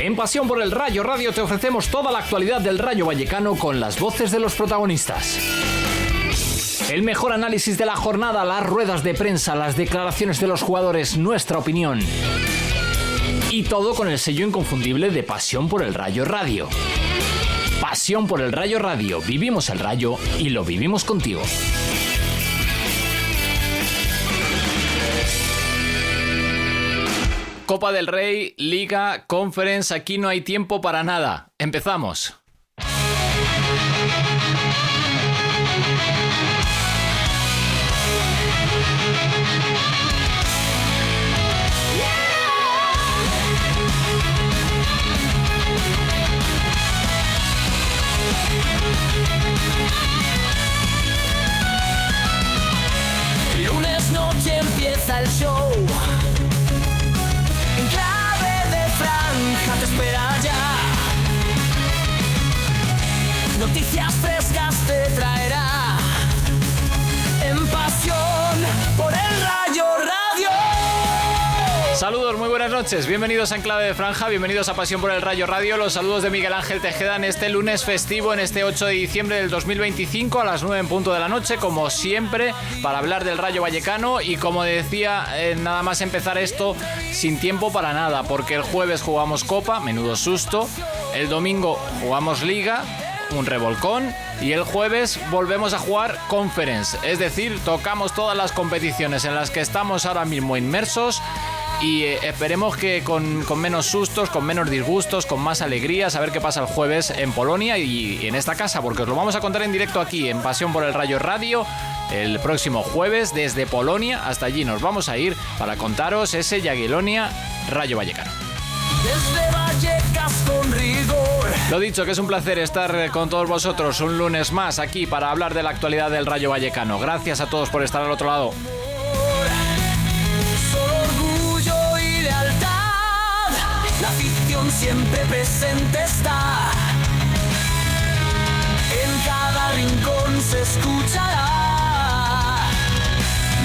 En Pasión por el Rayo Radio te ofrecemos toda la actualidad del Rayo Vallecano con las voces de los protagonistas. El mejor análisis de la jornada, las ruedas de prensa, las declaraciones de los jugadores, nuestra opinión. Y todo con el sello inconfundible de Pasión por el Rayo Radio. Pasión por el Rayo Radio. Vivimos el Rayo y lo vivimos contigo. Copa del Rey, Liga, Conference, aquí no hay tiempo para nada. Empezamos. Lunes noche empieza el show. En clave de franja te espera ya. Noticias frescas te traerá. En Pasión por el Rayo Radio. Saludos, muy buenas noches. Bienvenidos a Enclave de Franja, bienvenidos a Pasión por el Rayo Radio. Los saludos de Miguel Ángel Tejeda en este lunes festivo, en este 8 de diciembre del 2025 a las 9 en punto de la noche, como siempre, para hablar del Rayo Vallecano. Y como decía, nada más empezar esto sin tiempo para nada, porque el jueves jugamos Copa, menudo susto. El domingo jugamos Liga, un revolcón. Y el jueves volvemos a jugar Conference, es decir, tocamos todas las competiciones en las que estamos ahora mismo inmersos. Y esperemos que con menos sustos, con menos disgustos, con más alegrías, a ver qué pasa el jueves en Polonia y en esta casa, porque os lo vamos a contar en directo aquí en Pasión por el Rayo Radio. El próximo jueves desde Polonia hasta allí nos vamos a ir para contaros ese Jagiellonia Rayo Vallecano. Desde Vallecas con rigor. Lo dicho, que es un placer estar con todos vosotros un lunes más aquí para hablar de la actualidad del Rayo Vallecano. Gracias a todos por estar al otro lado. La afición siempre presente está. En cada rincón se escuchará.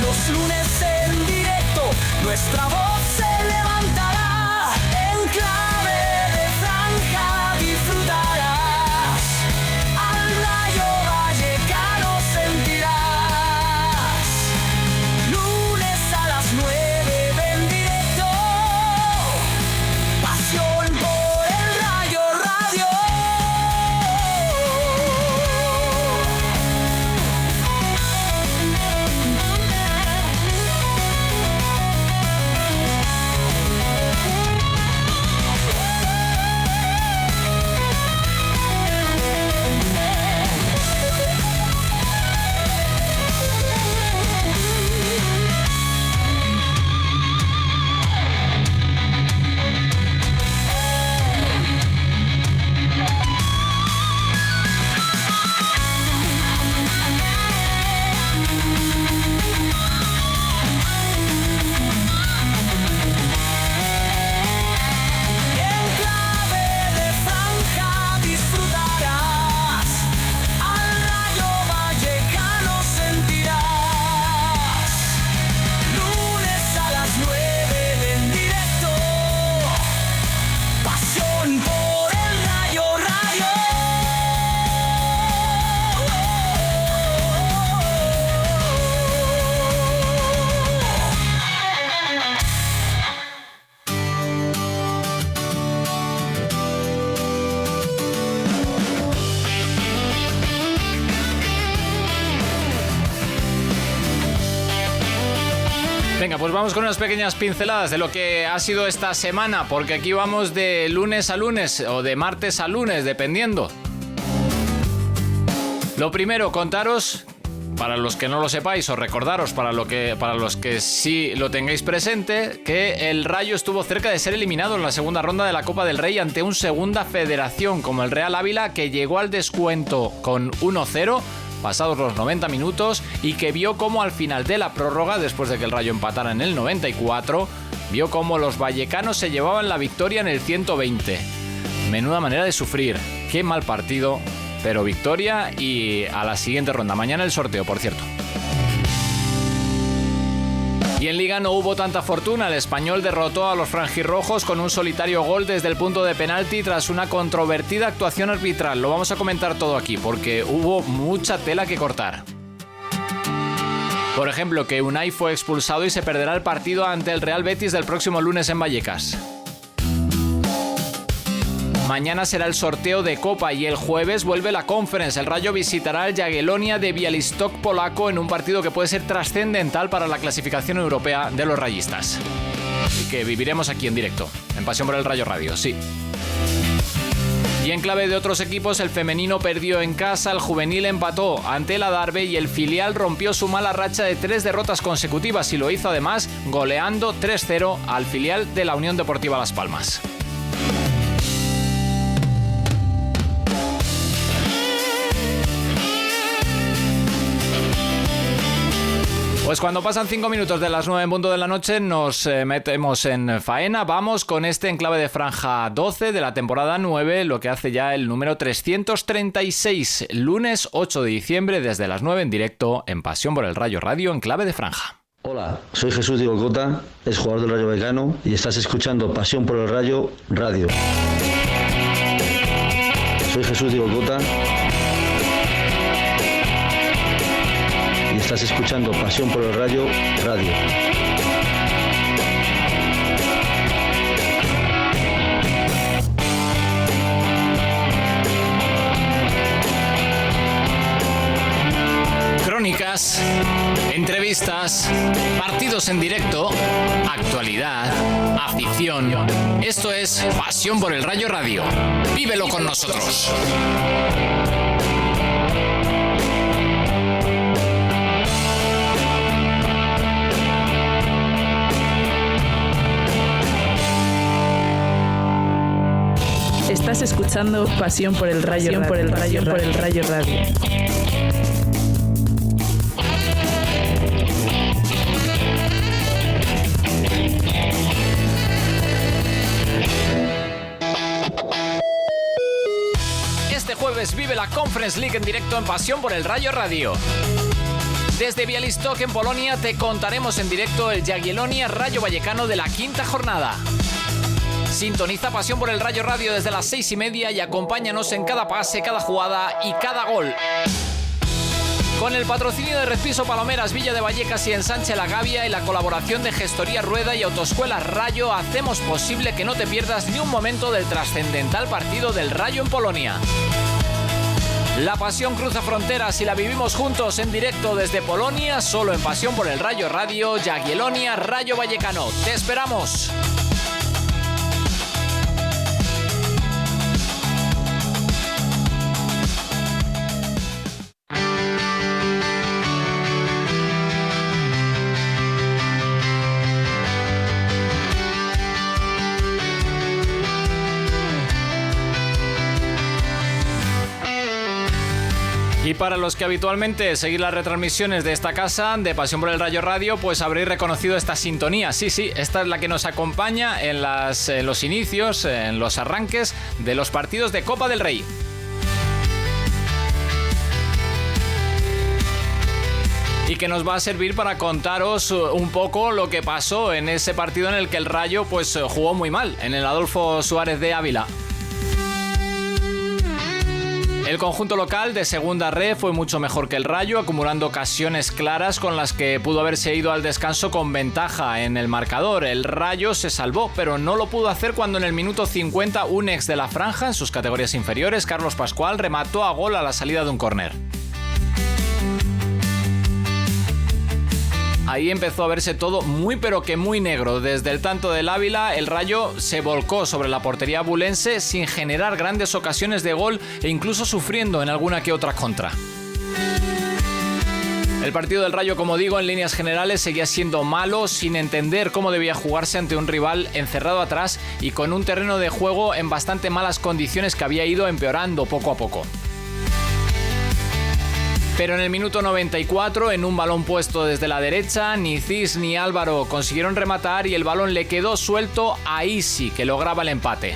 Los lunes en directo nuestra voz se levantará. En clave de franja disfrutarás. Al Rayo Vallecano sentirás. Lunes a las 9 en directo. Pasión por el Rayo Radio. Venga, pues vamos con unas pequeñas pinceladas de lo que ha sido esta semana, porque aquí vamos de lunes a lunes o de martes a lunes, dependiendo. Lo primero, contaros, para los que no lo sepáis, o recordaros para los que sí lo tengáis presente, que el Rayo estuvo cerca de ser eliminado en la segunda ronda de la Copa del Rey ante un Segunda Federación como el Real Ávila, que llegó al descuento con 1-0 pasados los 90 minutos y que vio cómo al final de la prórroga, después de que el Rayo empatara en el 94, vio cómo los vallecanos se llevaban la victoria en el 120. Menuda manera de sufrir, qué mal partido, pero victoria y a la siguiente ronda. Mañana el sorteo, por cierto. Y en Liga no hubo tanta fortuna. El Español derrotó a los franjirrojos con un solitario gol desde el punto de penalti tras una controvertida actuación arbitral. Lo vamos a comentar todo aquí porque hubo mucha tela que cortar. Por ejemplo, que Unai fue expulsado y se perderá el partido ante el Real Betis del próximo lunes en Vallecas. Mañana será el sorteo de Copa y el jueves vuelve la Conference. El Rayo visitará al Jagiellonia de Białystok polaco en un partido que puede ser trascendental para la clasificación europea de los rayistas. Y que viviremos aquí en directo, en Pasión por el Rayo Radio, sí. Y en clave de otros equipos, el femenino perdió en casa, el juvenil empató ante el Adarve y el filial rompió su mala racha de 3 derrotas consecutivas y lo hizo además goleando 3-0 al filial de la Unión Deportiva Las Palmas. Pues cuando pasan 5 minutos de las 9 en punto de la noche nos metemos en faena. Vamos con este enclave de franja 12 de la temporada 9, lo que hace ya el número 336, lunes 8 de diciembre desde las 9 en directo en Pasión por el Rayo Radio, enclave de franja. Hola, soy Jesús Diego Cota, es jugador del Rayo Vallecano y estás escuchando Pasión por el Rayo Radio. Soy Jesús Diego Cota y estás escuchando Pasión por el Rayo Radio. Crónicas, entrevistas, partidos en directo, actualidad, afición. Esto es Pasión por el Rayo Radio. Vívelo con nosotros. Estás escuchando Pasión por el Rayo, Pasión por el Rayo, por el Rayo Radio. Este jueves vive la Conference League en directo en Pasión por el Rayo Radio. Desde Białystok en Polonia te contaremos en directo el Jagiellonia Rayo Vallecano de la quinta jornada. Sintoniza Pasión por el Rayo Radio desde las 6:30 y acompáñanos en cada pase, cada jugada y cada gol. Con el patrocinio de Red Piso Palomeras, Villa de Vallecas y Ensanche La Gavia y la colaboración de Gestoría Rueda y Autoescuela Rayo, hacemos posible que no te pierdas ni un momento del trascendental partido del Rayo en Polonia. La pasión cruza fronteras y la vivimos juntos en directo desde Polonia, solo en Pasión por el Rayo Radio, Jagiellonia Rayo Vallecano. ¡Te esperamos! Y para los que habitualmente seguís las retransmisiones de esta casa, de Pasión por el Rayo Radio, pues habréis reconocido esta sintonía. Sí, esta es la que nos acompaña en los inicios, en los arranques de los partidos de Copa del Rey. Y que nos va a servir para contaros un poco lo que pasó en ese partido en el que el Rayo pues jugó muy mal, en el Adolfo Suárez de Ávila. El conjunto local de segunda red fue mucho mejor que el Rayo, acumulando ocasiones claras con las que pudo haberse ido al descanso con ventaja en el marcador. El Rayo se salvó, pero no lo pudo hacer cuando en el minuto 50 un ex de la franja, en sus categorías inferiores, Carlos Pascual, remató a gol a la salida de un córner. Ahí empezó a verse todo muy pero que muy negro. Desde el tanto del Ávila, el Rayo se volcó sobre la portería abulense sin generar grandes ocasiones de gol e incluso sufriendo en alguna que otra contra. El partido del Rayo, como digo, en líneas generales seguía siendo malo, sin entender cómo debía jugarse ante un rival encerrado atrás y con un terreno de juego en bastante malas condiciones que había ido empeorando poco a poco. Pero en el minuto 94, en un balón puesto desde la derecha, ni Cis ni Álvaro consiguieron rematar y el balón le quedó suelto a Isi, que lograba el empate.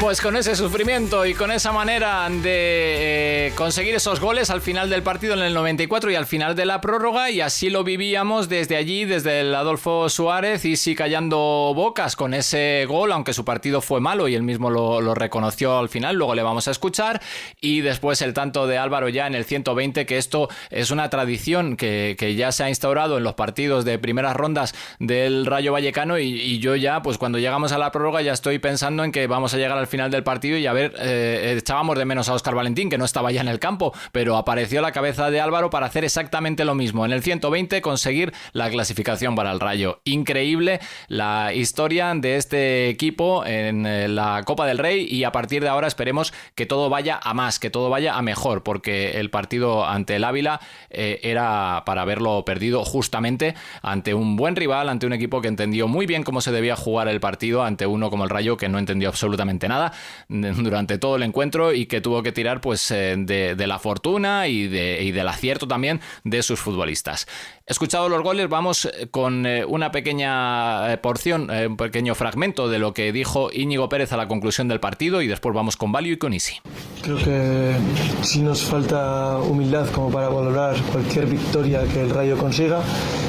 Pues con ese sufrimiento y con esa manera de conseguir esos goles al final del partido en el 94 y al final de la prórroga, y así lo vivíamos desde allí, desde el Adolfo Suárez, y sí callando bocas con ese gol, aunque su partido fue malo y él mismo lo reconoció al final, luego le vamos a escuchar, y después el tanto de Álvaro ya en el 120, que esto es una tradición que ya se ha instaurado en los partidos de primeras rondas del Rayo Vallecano, y yo ya, pues cuando llegamos a la prórroga ya estoy pensando en que vamos a llegar al final del partido y a ver, echábamos de menos a Óscar Valentín, que no estaba ya en el campo, pero apareció la cabeza de Álvaro para hacer exactamente lo mismo. En el 120 conseguir la clasificación para el Rayo. Increíble la historia de este equipo en la Copa del Rey, y a partir de ahora esperemos que todo vaya a más, que todo vaya a mejor, porque el partido ante el Ávila era para haberlo perdido justamente ante un buen rival, ante un equipo que entendió muy bien cómo se debía jugar el partido, ante uno como el Rayo que no entendió absolutamente nada durante todo el encuentro y que tuvo que tirar pues de la fortuna y del acierto también de sus futbolistas. Escuchados los goles, vamos con una pequeña porción, un pequeño fragmento de lo que dijo Íñigo Pérez a la conclusión del partido, y después vamos con Valio y con Isi. Creo que sí nos falta humildad como para valorar cualquier victoria que el Rayo consiga.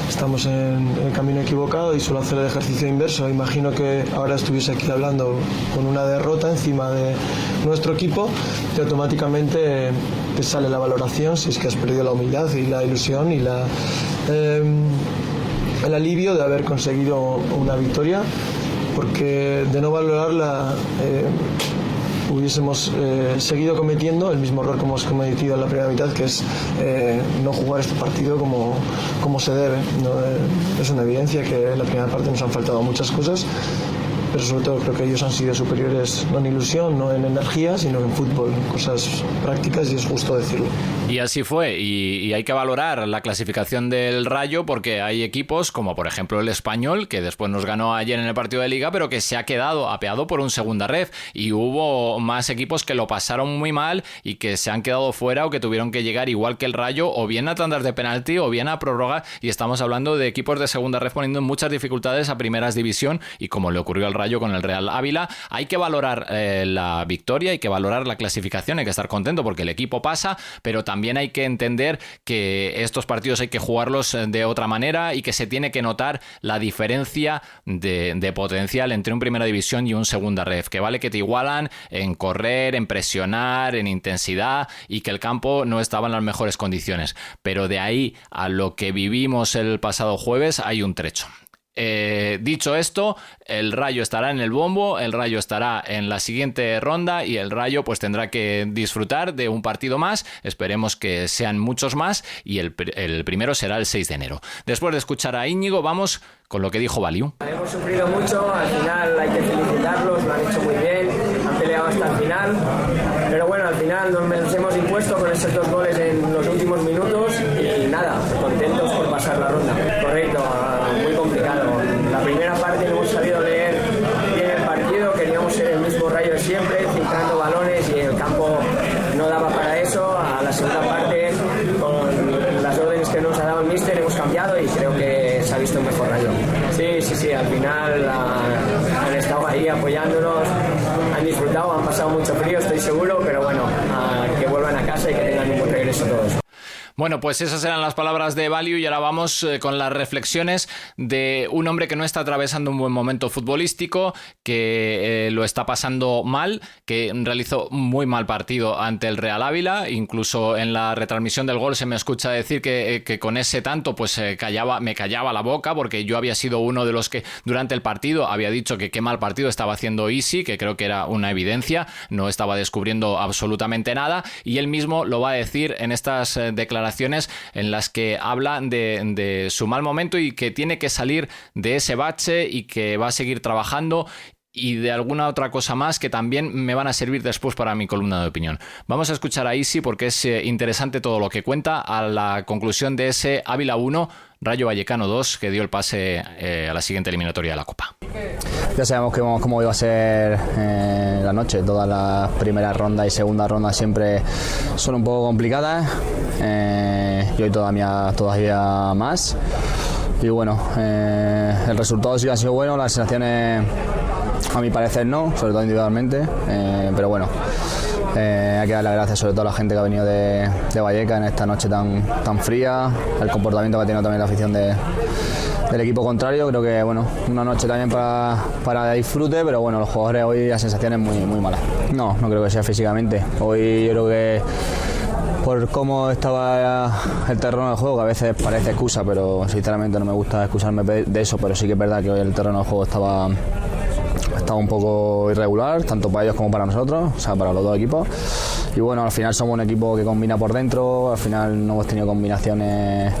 Estamos en el camino equivocado y suelo hacer el ejercicio inverso. Imagino que ahora estuviese aquí hablando con una derrota encima de nuestro equipo y automáticamente te sale la valoración si es que has perdido la humildad y la ilusión y el alivio de haber conseguido una victoria, porque de no valorarla hubiésemos seguido cometiendo el mismo error que hemos cometido en la primera mitad, que es no jugar este partido como se debe. Es una evidencia que en la primera parte nos han faltado muchas cosas, pero sobre todo creo que ellos han sido superiores no en ilusión, no en energía, sino en fútbol, en cosas prácticas, y es justo decirlo. Y así fue, y hay que valorar la clasificación del Rayo, porque hay equipos como por ejemplo el Español, que después nos ganó ayer en el partido de Liga, pero que se ha quedado apeado por un segunda ref, y hubo más equipos que lo pasaron muy mal y que se han quedado fuera o que tuvieron que llegar igual que el Rayo, o bien a tandas de penalti o bien a prórroga, y estamos hablando de equipos de segunda ref poniendo muchas dificultades a primeras división, y como le ocurrió al Rayo con el Real Ávila. Hay que valorar la victoria, hay que valorar la clasificación, hay que estar contento porque el equipo pasa, pero también hay que entender que estos partidos hay que jugarlos de otra manera y que se tiene que notar la diferencia de potencial entre un primera división y un segunda ref, que vale que te igualan en correr, en presionar, en intensidad, y que el campo no estaba en las mejores condiciones, pero de ahí a lo que vivimos el pasado jueves hay un trecho. Dicho esto, el Rayo estará en el bombo, el Rayo estará en la siguiente ronda, y el Rayo pues tendrá que disfrutar de un partido más. Esperemos que sean muchos más, y el primero será el 6 de enero. Después de escuchar a Íñigo, vamos con lo que dijo Valiu. Hemos sufrido mucho, al final hay que felicitarlos, lo han hecho muy bien, han peleado hasta el final, pero bueno, al final nos hemos impuesto con esos 2 goles en los últimos minutos, y nada, contentos por pasar la ronda. Correcto, muy complicado. La primera parte no hemos sabido leer bien el partido, queríamos ser el mismo Rayo de siempre, filtrando balones, y el campo no daba para eso. A la segunda parte, con las órdenes que nos ha dado el míster, hemos cambiado y creo que se ha visto un mejor Rayo. Sí, al final han estado ahí apoyándonos, han disfrutado, han pasado mucho frío, estoy seguro, pero bueno, que vuelvan a casa y que tengan un buen regreso todos. Bueno, pues esas eran las palabras de Valiu, y ahora vamos con las reflexiones de un hombre que no está atravesando un buen momento futbolístico, que lo está pasando mal, que realizó muy mal partido ante el Real Ávila. Incluso en la retransmisión del gol se me escucha decir que con ese tanto pues me callaba la boca, porque yo había sido uno de los que durante el partido había dicho que qué mal partido estaba haciendo Isi, que creo que era una evidencia, no estaba descubriendo absolutamente nada, y él mismo lo va a decir en estas declaraciones en las que habla de su mal momento y que tiene que salir de ese bache y que va a seguir trabajando, y de alguna otra cosa más que también me van a servir después para mi columna de opinión. Vamos a escuchar a Isi porque es interesante todo lo que cuenta a la conclusión de ese Ávila 1, Rayo Vallecano 2, que dio el pase a la siguiente eliminatoria de la Copa. Ya sabemos cómo iba a ser la noche. Todas las primeras rondas y segunda ronda siempre son un poco complicadas, y hoy todavía más. Y bueno, el resultado sí ha sido bueno, las sensaciones a mi parecer no, sobre todo individualmente, pero bueno, hay que dar las gracias sobre todo a la gente que ha venido de Vallecas en esta noche tan fría, el comportamiento que ha tenido también la afición del equipo contrario. Creo que bueno, una noche también para disfrute, pero bueno, los jugadores hoy las sensaciones muy malas. No creo que sea físicamente. Hoy yo creo que por cómo estaba el terreno del juego, que a veces parece excusa, pero sinceramente no me gusta excusarme de eso, pero sí que es verdad que hoy el terreno del juego estaba un poco irregular, tanto para ellos como para nosotros, o sea, para los dos equipos. Y bueno, al final somos un equipo que combina por dentro, al final no hemos tenido combinaciones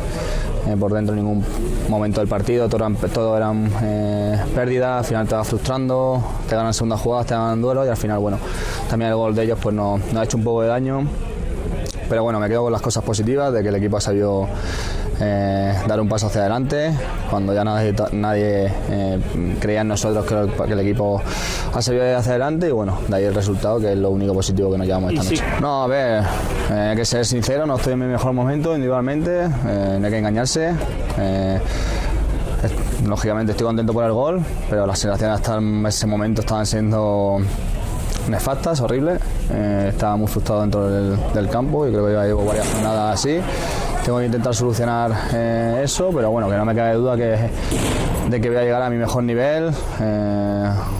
por dentro en ningún momento del partido, todo eran pérdidas, al final te vas frustrando, te ganan segundas jugadas, te ganan duelos y al final, bueno, también el gol de ellos pues nos ha hecho un poco de daño. Pero bueno, me quedo con las cosas positivas de que el equipo ha sabido dar un paso hacia adelante cuando ya nadie creía en nosotros, que el equipo ha sabido ir hacia adelante y bueno, de ahí el resultado, que es lo único positivo que nos llevamos esta noche. No, a ver, hay que ser sincero, no estoy en mi mejor momento individualmente, no hay que engañarse. Lógicamente estoy contento por el gol, pero las sensaciones hasta ese momento estaban siendo nefastas, horribles. Estaba muy frustrado dentro del campo y creo que ya llevo varias jornadas así. Tengo que intentar solucionar eso, pero bueno, que no me cabe duda de que voy a llegar a mi mejor nivel.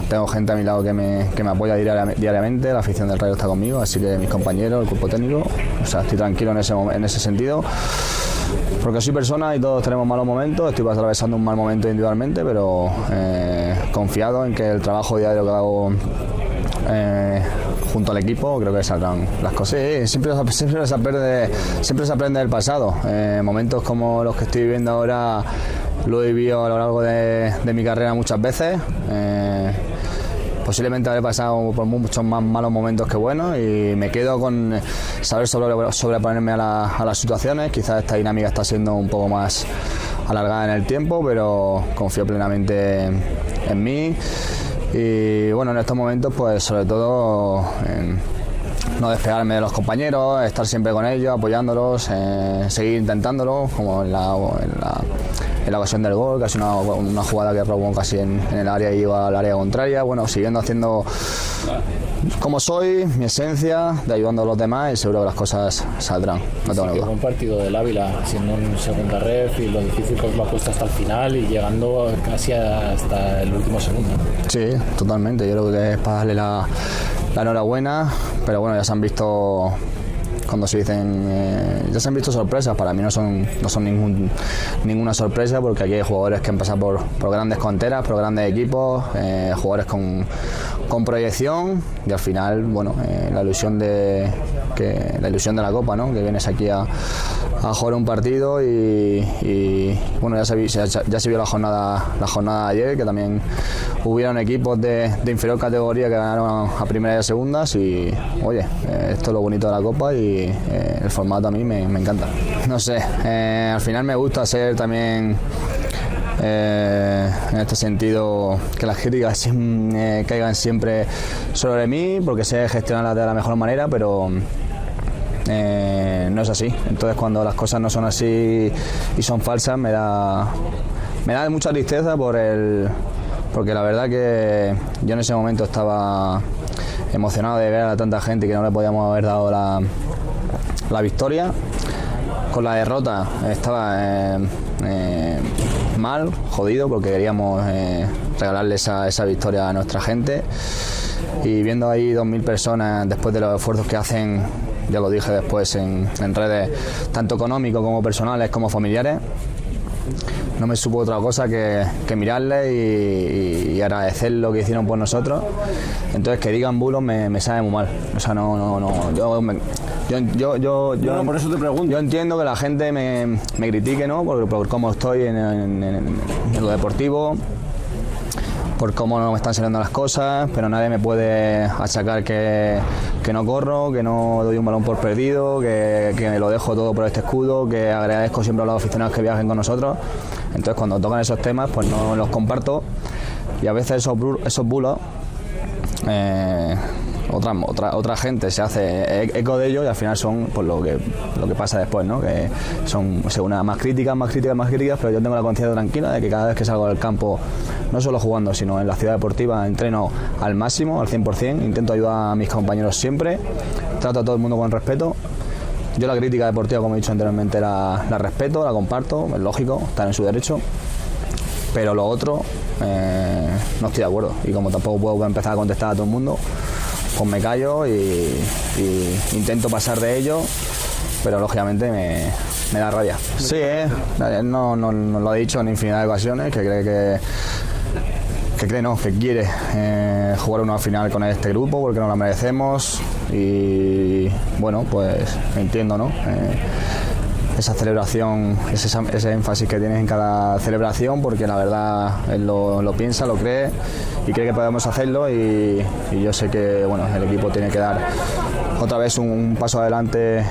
Tengo gente a mi lado que me apoya diariamente, la afición del Rayo está conmigo, así que mis compañeros, el cuerpo técnico, o sea, estoy tranquilo en ese sentido. Porque soy persona y todos tenemos malos momentos, estoy atravesando un mal momento individualmente, pero confiado en que el trabajo diario que hago junto al equipo, creo que saldrán las cosas. Sí, siempre se aprende del pasado. Momentos como los que estoy viviendo ahora lo he vivido a lo largo de mi carrera muchas veces. Posiblemente habré pasado por muchos más malos momentos que buenos y me quedo con saber sobreponerme a las situaciones. Quizás esta dinámica está siendo un poco más alargada en el tiempo, pero confío plenamente en mí. Y bueno, en estos momentos pues sobre todo no despegarme de los compañeros, estar siempre con ellos, apoyándolos, seguir intentándolo, como en la ocasión del gol, casi una jugada que robó casi en el área y iba al área contraria. Bueno, siguiendo haciendo como soy, mi esencia, de ayudando a los demás, y seguro que las cosas saldrán, no tengo duda. Un partido del Ávila siendo un segunda ref y lo difícil que os lo ha puesto hasta el final y llegando casi hasta el último segundo. Sí, totalmente, yo creo que es para darle la enhorabuena, pero bueno, ya se han visto, cuando se dicen, ya se han visto sorpresas. Para mí no son ninguna sorpresa, porque aquí hay jugadores que han pasado por grandes canteras, por grandes equipos, jugadores con proyección, y al final, bueno, la ilusión de la Copa, ¿no? Que vienes aquí a jugar un partido y bueno, ya se vio la jornada de ayer, que también hubieron equipos de inferior categoría que ganaron a primeras y a segundas, y oye, esto es lo bonito de la Copa y el formato a mí me encanta. No sé, al final me gusta ser también en este sentido que las críticas caigan siempre sobre mí, porque sé gestionarlas de la mejor manera, pero no es así. Entonces, cuando las cosas no son así y son falsas, me da mucha tristeza porque la verdad que yo en ese momento estaba emocionado de ver a tanta gente que no le podíamos haber dado la victoria. Con la derrota estaba mal, jodido, porque queríamos regalarle esa victoria a nuestra gente, y viendo ahí 2.000 personas después de los esfuerzos que hacen, ya lo dije después en redes, tanto económicos como personales como familiares, no me supo otra cosa que mirarles y agradecer lo que hicieron por nosotros. Entonces, que digan bulos me sabe muy mal. O sea, yo por eso te pregunto. Yo entiendo que la gente me critique, ¿no? Por cómo estoy en lo deportivo, por cómo no me están saliendo las cosas, pero nadie me puede achacar que no corro, que no doy un balón por perdido, que me lo dejo todo por este escudo, que agradezco siempre a los aficionados que viajen con nosotros. Entonces, cuando tocan esos temas, pues no los comparto, y a veces esos bulos otra gente se hace eco de ello y al final son pues lo que pasa después, ¿no? Que son más críticas, pero yo tengo la conciencia tranquila de que cada vez que salgo del campo, no solo jugando, sino en la ciudad deportiva, entreno al máximo, al 100%, intento ayudar a mis compañeros siempre, trato a todo el mundo con respeto. Yo la crítica deportiva, como he dicho anteriormente, la respeto, la comparto, es lógico, están en su derecho, pero lo otro no estoy de acuerdo, y como tampoco puedo empezar a contestar a todo el mundo, pues me callo y intento pasar de ello, pero lógicamente me da rabia. Sí, no lo he dicho en infinidad de ocasiones, que cree que quiere jugar una final con este grupo porque nos la merecemos, y bueno, pues entiendo, ¿no? Esa celebración, ese énfasis que tienes en cada celebración, porque la verdad él lo piensa, lo cree y cree que podemos hacerlo, y yo sé que bueno, el equipo tiene que dar otra vez un paso adelante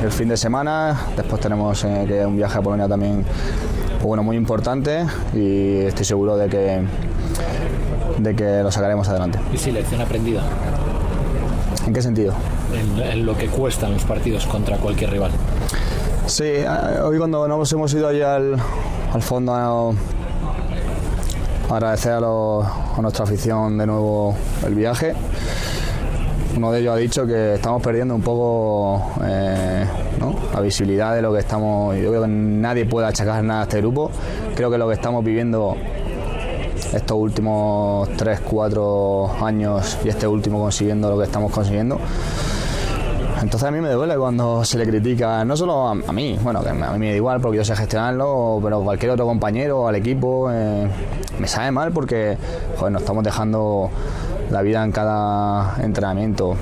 el fin de semana. Después tenemos que un viaje a Polonia también, pues bueno, muy importante, y estoy seguro de que lo sacaremos adelante. ¿Y si lección aprendida? ¿En qué sentido? En lo que cuestan los partidos contra cualquier rival. Sí, hoy cuando nos hemos ido allí al fondo a agradecer a nuestra afición de nuevo el viaje, uno de ellos ha dicho que estamos perdiendo un poco ¿no? la visibilidad de lo que estamos. Yo creo que nadie puede achacar nada a este grupo. Creo que lo que estamos viviendo estos últimos 3-4 años y este último consiguiendo lo que estamos consiguiendo. Entonces a mí me duele cuando se le critica, no solo a mí, bueno, que a mí me da igual porque yo sé gestionarlo, pero cualquier otro compañero, al equipo, me sabe mal porque joder, nos estamos dejando la vida en cada entrenamiento.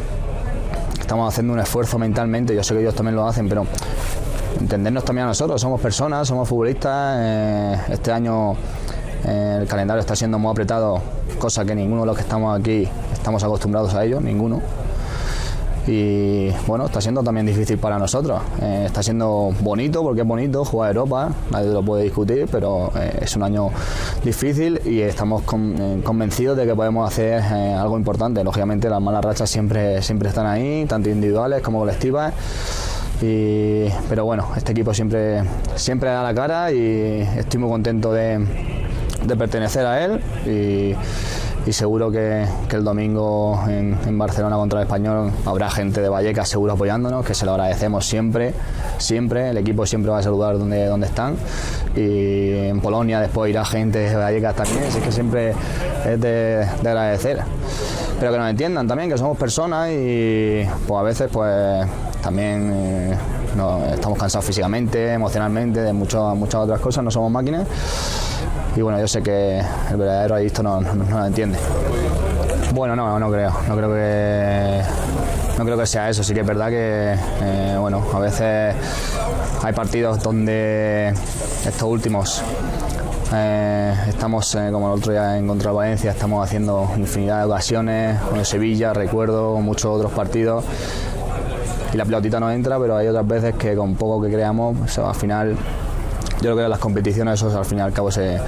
Estamos haciendo un esfuerzo mentalmente, yo sé que ellos también lo hacen, pero entendernos también a nosotros, somos personas, somos futbolistas. Este año el calendario está siendo muy apretado, cosa que ninguno de los que estamos aquí estamos acostumbrados a ello, ninguno. Y bueno, está siendo también difícil para nosotros. Está siendo bonito, porque es bonito jugar a Europa, nadie lo puede discutir, pero es un año difícil y estamos convencidos de que podemos hacer algo importante. Lógicamente las malas rachas siempre están ahí, tanto individuales como colectivas. Pero bueno, este equipo siempre da la cara y estoy muy contento de pertenecer a él, y seguro que el domingo en Barcelona contra el Español habrá gente de Vallecas seguro apoyándonos, que se lo agradecemos siempre, el equipo siempre va a saludar donde están, y en Polonia después irá gente de Vallecas también, así que siempre es de agradecer, pero que nos entiendan también que somos personas y pues a veces pues también estamos cansados físicamente, emocionalmente, de muchas otras cosas, no somos máquinas. Y bueno, yo sé que el verdadero adicto no lo entiende. Bueno, no creo que sea eso. Sí que es verdad que bueno, a veces hay partidos donde estos últimos estamos como el otro día en contra de Valencia, estamos haciendo infinidad de ocasiones, con el Sevilla, recuerdo muchos otros partidos, y la pelotita no entra, pero hay otras veces que con poco que creamos, o sea, al final. Yo creo que en las competiciones eso al fin y al cabo se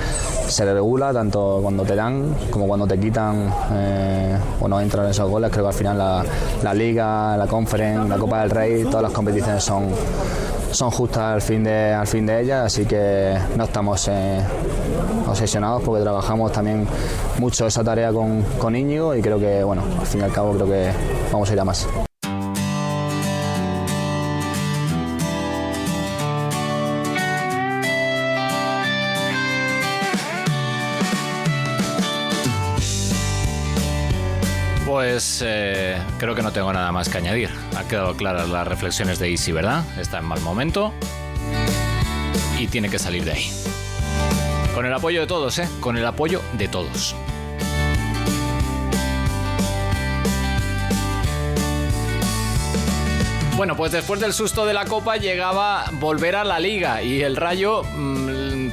regula, tanto cuando te dan como cuando te quitan o no entran esos goles. Creo que al final la Liga, la Conference, la Copa del Rey, todas las competiciones son justas al fin de ellas, así que no estamos obsesionados porque trabajamos también mucho esa tarea con Íñigo, y creo que bueno, al fin y al cabo creo que vamos a ir a más. Pues creo que no tengo nada más que añadir. Ha quedado claras las reflexiones de Isi, ¿verdad? Está en mal momento y tiene que salir de ahí. Con el apoyo de todos, con el apoyo de todos. Bueno, pues después del susto de la Copa llegaba volver a la Liga y el Rayo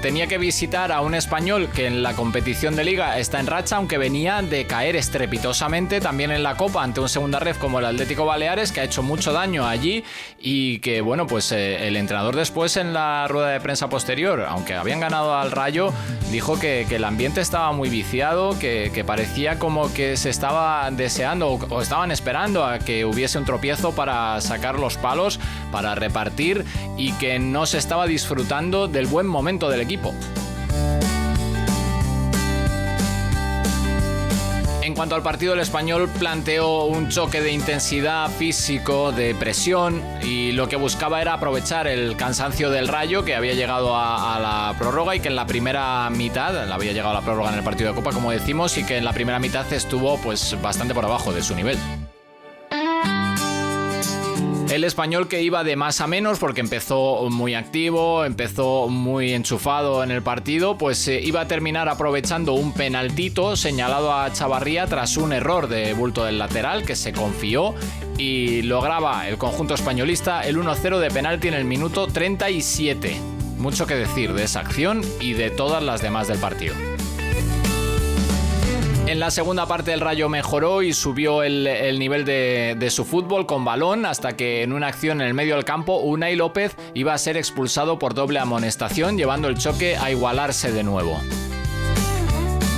tenía que visitar a un Español que en la competición de Liga está en racha, aunque venía de caer estrepitosamente también en la Copa ante un segunda ref como el Atlético Baleares, que ha hecho mucho daño allí y que, bueno, pues el entrenador después en la rueda de prensa posterior, aunque habían ganado al Rayo, dijo que el ambiente estaba muy viciado, que parecía como que se estaba deseando o estaban esperando a que hubiese un tropiezo para sacar los palos, para repartir y que no se estaba disfrutando del buen momento del equipo. En cuanto al partido, el Español planteó un choque de intensidad físico, de presión, y lo que buscaba era aprovechar el cansancio del Rayo, que había llegado a la prórroga y que en la primera mitad, había llegado a la prórroga en el partido de Copa, como decimos, y que en la primera mitad estuvo pues bastante por abajo de su nivel. El Español, que iba de más a menos porque empezó muy activo, empezó muy enchufado en el partido, pues iba a terminar aprovechando un penaltito señalado a Chavarría tras un error de bulto del lateral que se confió y lograba el conjunto españolista el 1-0 de penalti en el minuto 37. Mucho que decir de esa acción y de todas las demás del partido. En la segunda parte el Rayo mejoró y subió el nivel de su fútbol con balón hasta que en una acción en el medio del campo Unai López iba a ser expulsado por doble amonestación, llevando el choque a igualarse de nuevo.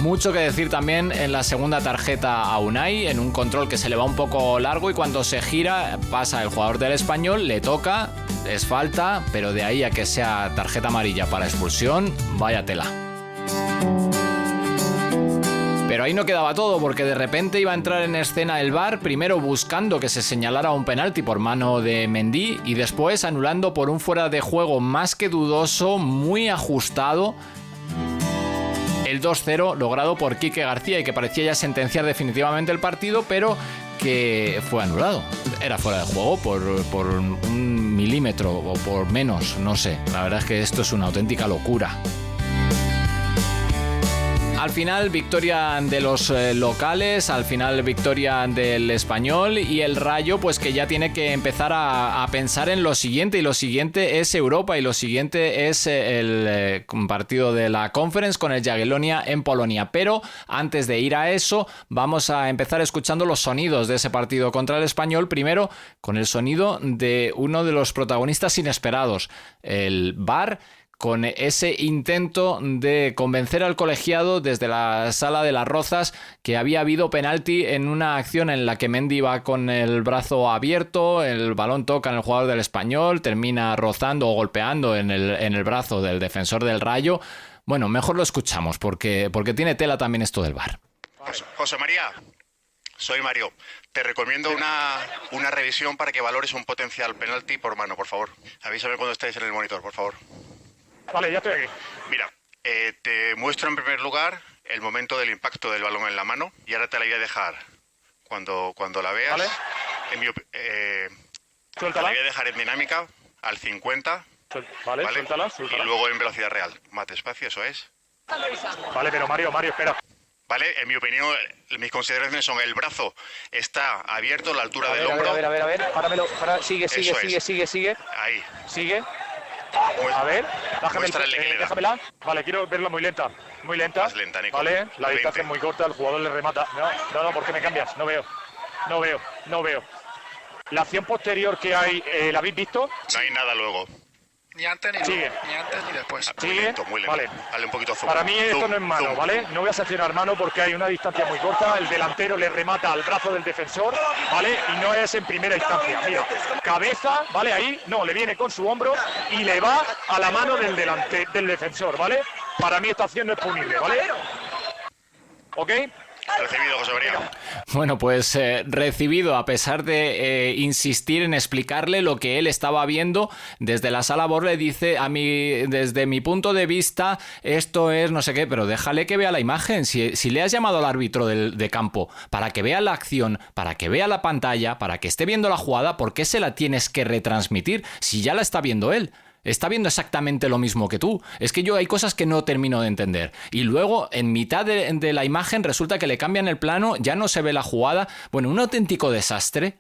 Mucho que decir también en la segunda tarjeta a Unai, en un control que se le va un poco largo y cuando se gira pasa el jugador del Español, le toca, es falta, pero de ahí a que sea tarjeta amarilla para expulsión, vaya tela. Pero ahí no quedaba todo, porque de repente iba a entrar en escena el VAR, primero buscando que se señalara un penalti por mano de Mendy y después anulando por un fuera de juego más que dudoso, muy ajustado, el 2-0 logrado por Quique García y que parecía ya sentenciar definitivamente el partido, pero que fue anulado. Era fuera de juego por un milímetro o por menos, no sé. La verdad es que esto es una auténtica locura. Al final, victoria de los locales, al final victoria del Español y el Rayo, pues que ya tiene que empezar a pensar en lo siguiente, y lo siguiente es Europa, y lo siguiente es el partido de la Conference con el Jagiellonia en Polonia. Pero antes de ir a eso, vamos a empezar escuchando los sonidos de ese partido contra el Español, primero con el sonido de uno de los protagonistas inesperados, el VAR, con ese intento de convencer al colegiado desde la Sala de las Rozas que había habido penalti en una acción en la que Mendy va con el brazo abierto, el balón toca en el jugador del Español, termina rozando o golpeando en el brazo del defensor del Rayo. Bueno, mejor lo escuchamos porque tiene tela también esto del VAR. José María, soy Mario. Te recomiendo una revisión para que valores un potencial penalti por mano, por favor. Avísame cuando estéis en el monitor, por favor. Vale, ya estoy aquí. Mira, te muestro en primer lugar el momento del impacto del balón en la mano y ahora te la voy a dejar cuando la veas. Vale. Te la voy a dejar en dinámica al 50. Vale, suéltala. Y luego en velocidad real. Más despacio, eso es. Vale, pero Mario, espera. Vale, en mi opinión, mis consideraciones son: el brazo está abierto a la altura del hombro. A ver. Sigue. Ahí. Sigue. A ver, déjamela. Vale, quiero verla muy lenta. Más lenta, Nico. Vale, la distancia es muy corta, el jugador le remata. No, ¿por qué me cambias? No veo. La acción posterior que hay, ¿la habéis visto? No hay nada luego. Ni antes ni después. Sigue. Muy lento. Vale. Dale un poquito zoom. Para mí esto no es mano, ¿vale? No voy a sancionar mano porque hay una distancia muy corta. El delantero le remata al brazo del defensor, ¿vale? Y no es en primera instancia. Mira, cabeza, ¿vale? Ahí, no, le viene con su hombro y le va a la mano del defensor, ¿vale? Para mí esta acción no es punible, ¿vale? ¿Ok? Recibido, José María. Bueno, pues recibido, a pesar de insistir en explicarle lo que él estaba viendo desde la sala VAR, le dice a mí, desde mi punto de vista, esto es no sé qué, pero déjale que vea la imagen. Si le has llamado al árbitro de campo para que vea la acción, para que vea la pantalla, para que esté viendo la jugada, ¿por qué se la tienes que retransmitir si ya la está viendo él? Está viendo exactamente lo mismo que tú. Es que yo hay cosas que no termino de entender. Y luego, en mitad de la imagen, resulta que le cambian el plano, ya no se ve la jugada. Bueno, un auténtico desastre,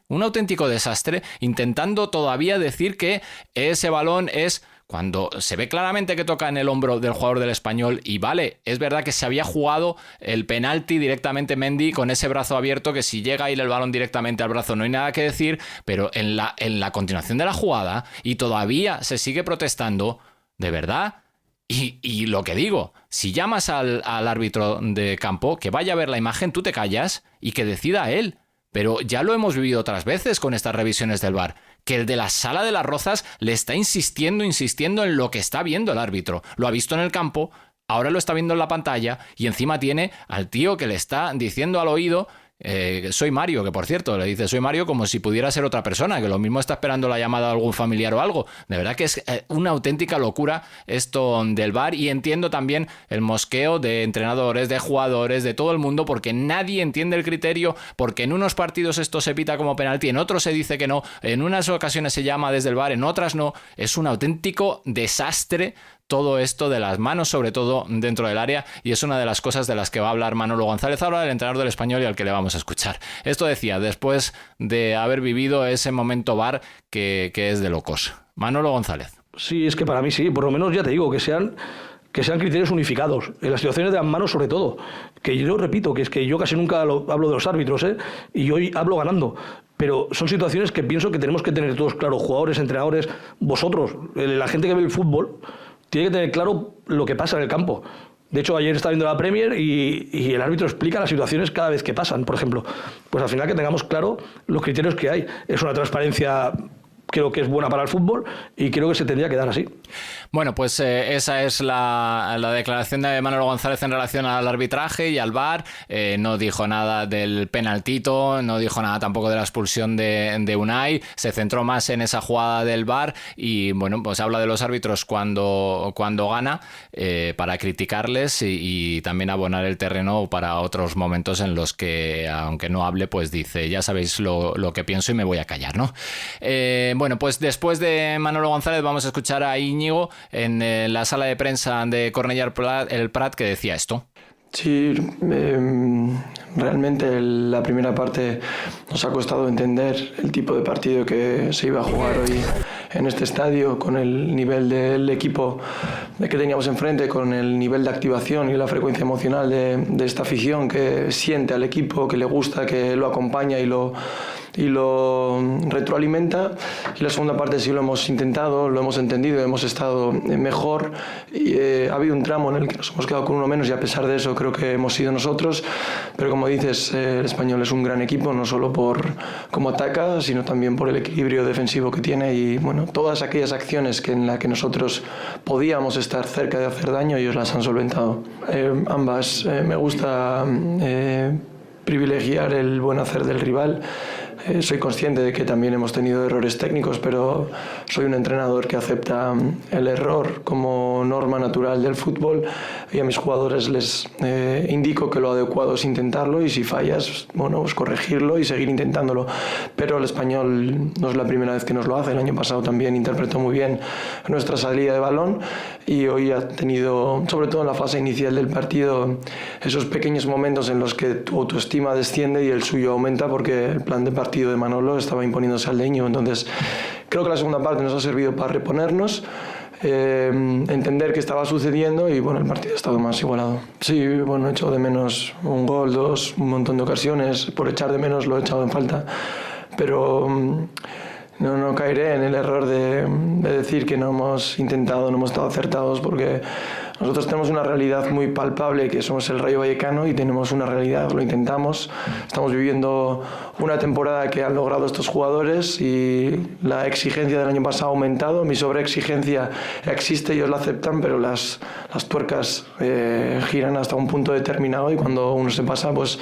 intentando todavía decir que ese balón es... Cuando se ve claramente que toca en el hombro del jugador del Español y vale, es verdad que se había jugado el penalti directamente Mendy con ese brazo abierto que si llega a ir el balón directamente al brazo no hay nada que decir, pero en la continuación de la jugada y todavía se sigue protestando, de verdad. Y lo que digo, si llamas al árbitro de campo que vaya a ver la imagen, tú te callas y que decida él. Pero ya lo hemos vivido otras veces con estas revisiones del VAR, que el de la Sala de las Rozas le está insistiendo en lo que está viendo el árbitro. Lo ha visto en el campo, ahora lo está viendo en la pantalla y encima tiene al tío que le está diciendo al oído... soy Mario, que por cierto le dice soy Mario como si pudiera ser otra persona, que lo mismo está esperando la llamada de algún familiar o algo. De verdad que es una auténtica locura esto del VAR, y entiendo también el mosqueo de entrenadores, de jugadores, de todo el mundo, porque nadie entiende el criterio, porque en unos partidos esto se pita como penalti, en otros se dice que no, en unas ocasiones se llama desde el VAR, en otras no. Es un auténtico desastre todo esto de las manos, sobre todo dentro del área, y es una de las cosas de las que va a hablar Manolo González ahora, el entrenador del Español, y al que le vamos a escuchar. Esto decía, después de haber vivido ese momento VAR que es de locos. Manolo González. Sí, es que para mí sí, por lo menos ya te digo, que sean criterios unificados, en las situaciones de las manos sobre todo, que yo repito, que es que yo casi nunca hablo de los árbitros, y hoy hablo ganando. Pero son situaciones que pienso que tenemos que tener todos claros, jugadores, entrenadores, vosotros, la gente que ve el fútbol, tiene que tener claro lo que pasa en el campo. De hecho, ayer estaba viendo la Premier y el árbitro explica las situaciones cada vez que pasan, por ejemplo. Pues al final que tengamos claro los criterios que hay. Es una transparencia, creo que es buena para el fútbol y creo que se tendría que dar así. Bueno, pues esa es la declaración de Manolo González en relación al arbitraje y al VAR. No dijo nada del penaltito, no dijo nada tampoco de la expulsión de Unai. Se centró más en esa jugada del VAR y, bueno, pues habla de los árbitros cuando gana para criticarles y también abonar el terreno para otros momentos en los que, aunque no hable, pues dice, ya sabéis lo que pienso y me voy a callar, ¿no? Bueno, pues después de Manolo González vamos a escuchar a Íñigo en la sala de prensa de Cornellà el Prat, que decía esto. Sí, realmente la primera parte nos ha costado entender el tipo de partido que se iba a jugar hoy en este estadio, con el nivel del equipo que teníamos enfrente, con el nivel de activación y la frecuencia emocional de esta afición que siente al equipo, que le gusta, que lo acompaña y lo retroalimenta. Y la segunda parte sí lo hemos intentado, lo hemos entendido, hemos estado mejor y ha habido un tramo en el que nos hemos quedado con uno menos y a pesar de eso creo que hemos sido nosotros, pero como dices, el Español es un gran equipo, no solo por cómo ataca, sino también por el equilibrio defensivo que tiene y bueno, todas aquellas acciones en las que nosotros podíamos estar cerca de hacer daño, ellos las han solventado. Ambas, me gusta privilegiar el buen hacer del rival. Soy consciente de que también hemos tenido errores técnicos, pero soy un entrenador que acepta el error como norma natural del fútbol y a mis jugadores les indico que lo adecuado es intentarlo y si fallas, bueno, pues corregirlo y seguir intentándolo. Pero el Español no es la primera vez que nos lo hace. El año pasado también interpretó muy bien nuestra salida de balón y hoy ha tenido, sobre todo en la fase inicial del partido, esos pequeños momentos en los que tu autoestima desciende y el suyo aumenta porque el plan de partido de Manolo estaba imponiéndose al leño. Entonces creo que la segunda parte nos ha servido para reponernos, entender qué estaba sucediendo y bueno, el partido ha estado más igualado. Sí, bueno, he echado de menos un gol, dos, un montón de ocasiones. Por echar de menos lo he echado en falta, pero no caeré en el error de decir que no hemos intentado, no hemos estado acertados, porque nosotros tenemos una realidad muy palpable, que somos el Rayo Vallecano, y tenemos una realidad, lo intentamos. Estamos viviendo una temporada que han logrado estos jugadores y la exigencia del año pasado ha aumentado. Mi sobreexigencia existe, ellos la aceptan, pero las tuercas giran hasta un punto determinado y cuando uno se pasa, pues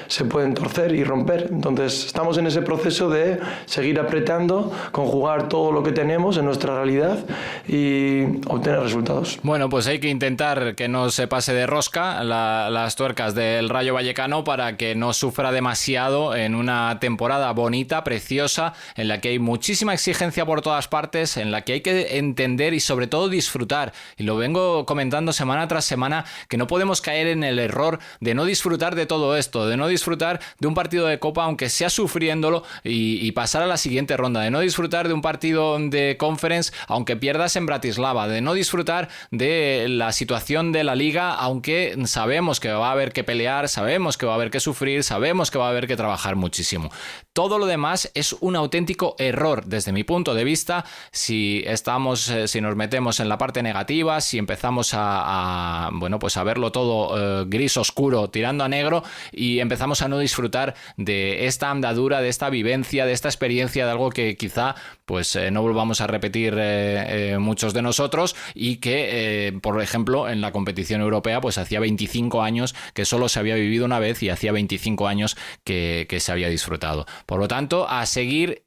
se pueden torcer y romper. Entonces estamos en ese proceso de seguir apretando, conjugar todo lo que tenemos en nuestra realidad y obtener resultados. Bueno, pues hay que intentar que no se pase de rosca las tuercas del Rayo Vallecano para que no sufra demasiado en una temporada bonita, preciosa, en la que hay muchísima exigencia por todas partes, en la que hay que entender y sobre todo disfrutar. Y lo vengo comentando semana tras semana, que no podemos caer en el error de no disfrutar de todo esto, de no disfrutar de un partido de Copa aunque sea sufriéndolo y pasar a la siguiente ronda, de no disfrutar de un partido de Conference aunque pierdas en Bratislava, de no disfrutar de la situación de la Liga aunque sabemos que va a haber que pelear, sabemos que va a haber que sufrir, sabemos que va a haber que trabajar muchísimo. Todo lo demás es un auténtico error desde mi punto de vista si nos metemos en la parte negativa, si empezamos a verlo todo gris oscuro tirando a negro y empezamos a no disfrutar de esta andadura, de esta vivencia, de esta experiencia, de algo que quizá no volvamos a repetir muchos de nosotros y que, por ejemplo, en la competición europea pues hacía 25 años que solo se había vivido una vez y hacía 25 años que se había disfrutado. Por lo tanto, a seguir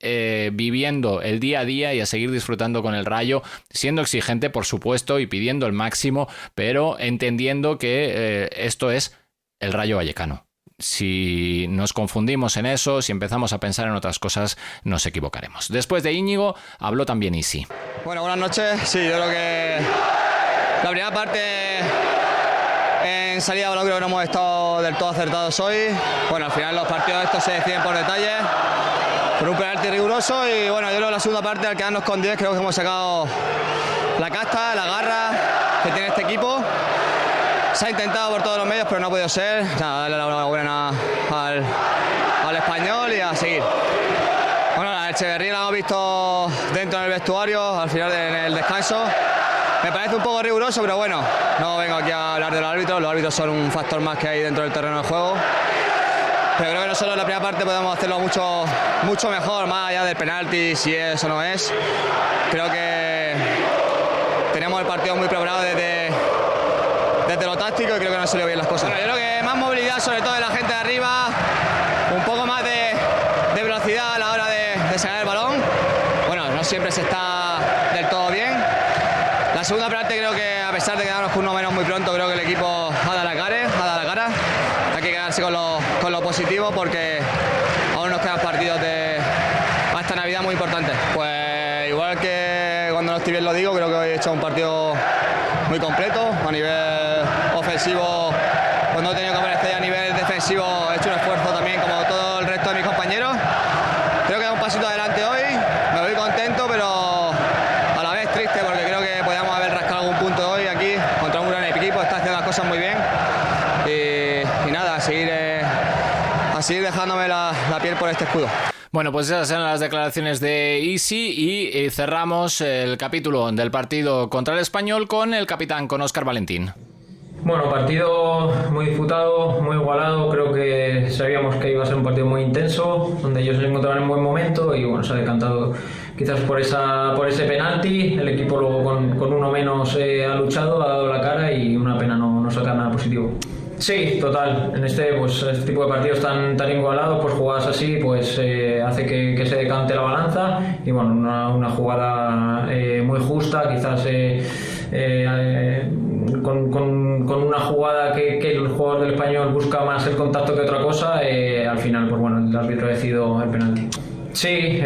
viviendo el día a día y a seguir disfrutando con el Rayo, siendo exigente, por supuesto, y pidiendo el máximo, pero entendiendo que esto es el Rayo Vallecano. Si nos confundimos en eso, si empezamos a pensar en otras cosas, nos equivocaremos. Después de Íñigo, habló también Isi. Bueno, buenas noches. Sí, yo creo que la primera parte en salida de balón creo que no hemos estado del todo acertados hoy. Bueno, al final los partidos estos se deciden por detalles, por un penalti riguroso y bueno, yo creo que la segunda parte al quedarnos con 10 creo que hemos sacado la casta, la garra que tiene este equipo. Se ha intentado por todos los medios, pero no ha podido ser. Nada, darle la enhorabuena al Español y a seguir. Bueno, a Echeverría la hemos visto dentro del vestuario, al final en el descanso. Me parece un poco riguroso, pero bueno, no vengo aquí a hablar de los árbitros son un factor más que hay dentro del terreno de juego. Pero creo que nosotros en la primera parte podemos hacerlo mucho mejor, más allá del penalti, si es o no es. Creo que tenemos el partido muy preparado desde lo táctico y creo que no han salido bien las cosas. Bueno, yo creo que más movilidad, sobre todo de la gente de arriba, un poco más de velocidad a la hora de sacar el balón. Bueno, no siempre se está del todo bien. La segunda parte creo que a pesar de quedarnos con uno menos muy pronto, creo que el equipo ha dado la cara. Hay que quedarse con lo positivo porque aún nos quedan partidos hasta Navidad muy importantes. Pues igual que cuando no estoy bien lo digo, creo que hoy he hecho un partido muy completo a nivel ofensivo. Cuando he tenido que aparecer a nivel defensivo he hecho un esfuerzo también como todo el resto de mis compañeros. Creo que da un pasito adelante hoy, me voy contento pero a la vez triste porque creo que podíamos haber rascado algún punto hoy aquí contra un gran equipo, está haciendo las cosas muy bien y nada, a seguir dejándome la piel por este escudo. Bueno, pues esas eran las declaraciones de Isi y cerramos el capítulo del partido contra el Español con el capitán, con Óscar Valentín. Bueno, partido muy disputado, muy igualado, creo que sabíamos que iba a ser un partido muy intenso, donde ellos se encontraban en buen momento y bueno, se ha decantado quizás por ese penalti, el equipo luego con uno menos ha luchado, ha dado la cara y una pena no sacar nada positivo. Sí, total. En este tipo de partidos tan igualados, pues jugadas así, pues hace que se decante la balanza y bueno, una jugada muy justa, quizás con una jugada que el jugador del Español busca más el contacto que otra cosa, al final, pues bueno, el árbitro ha decidido el penalti. Sí,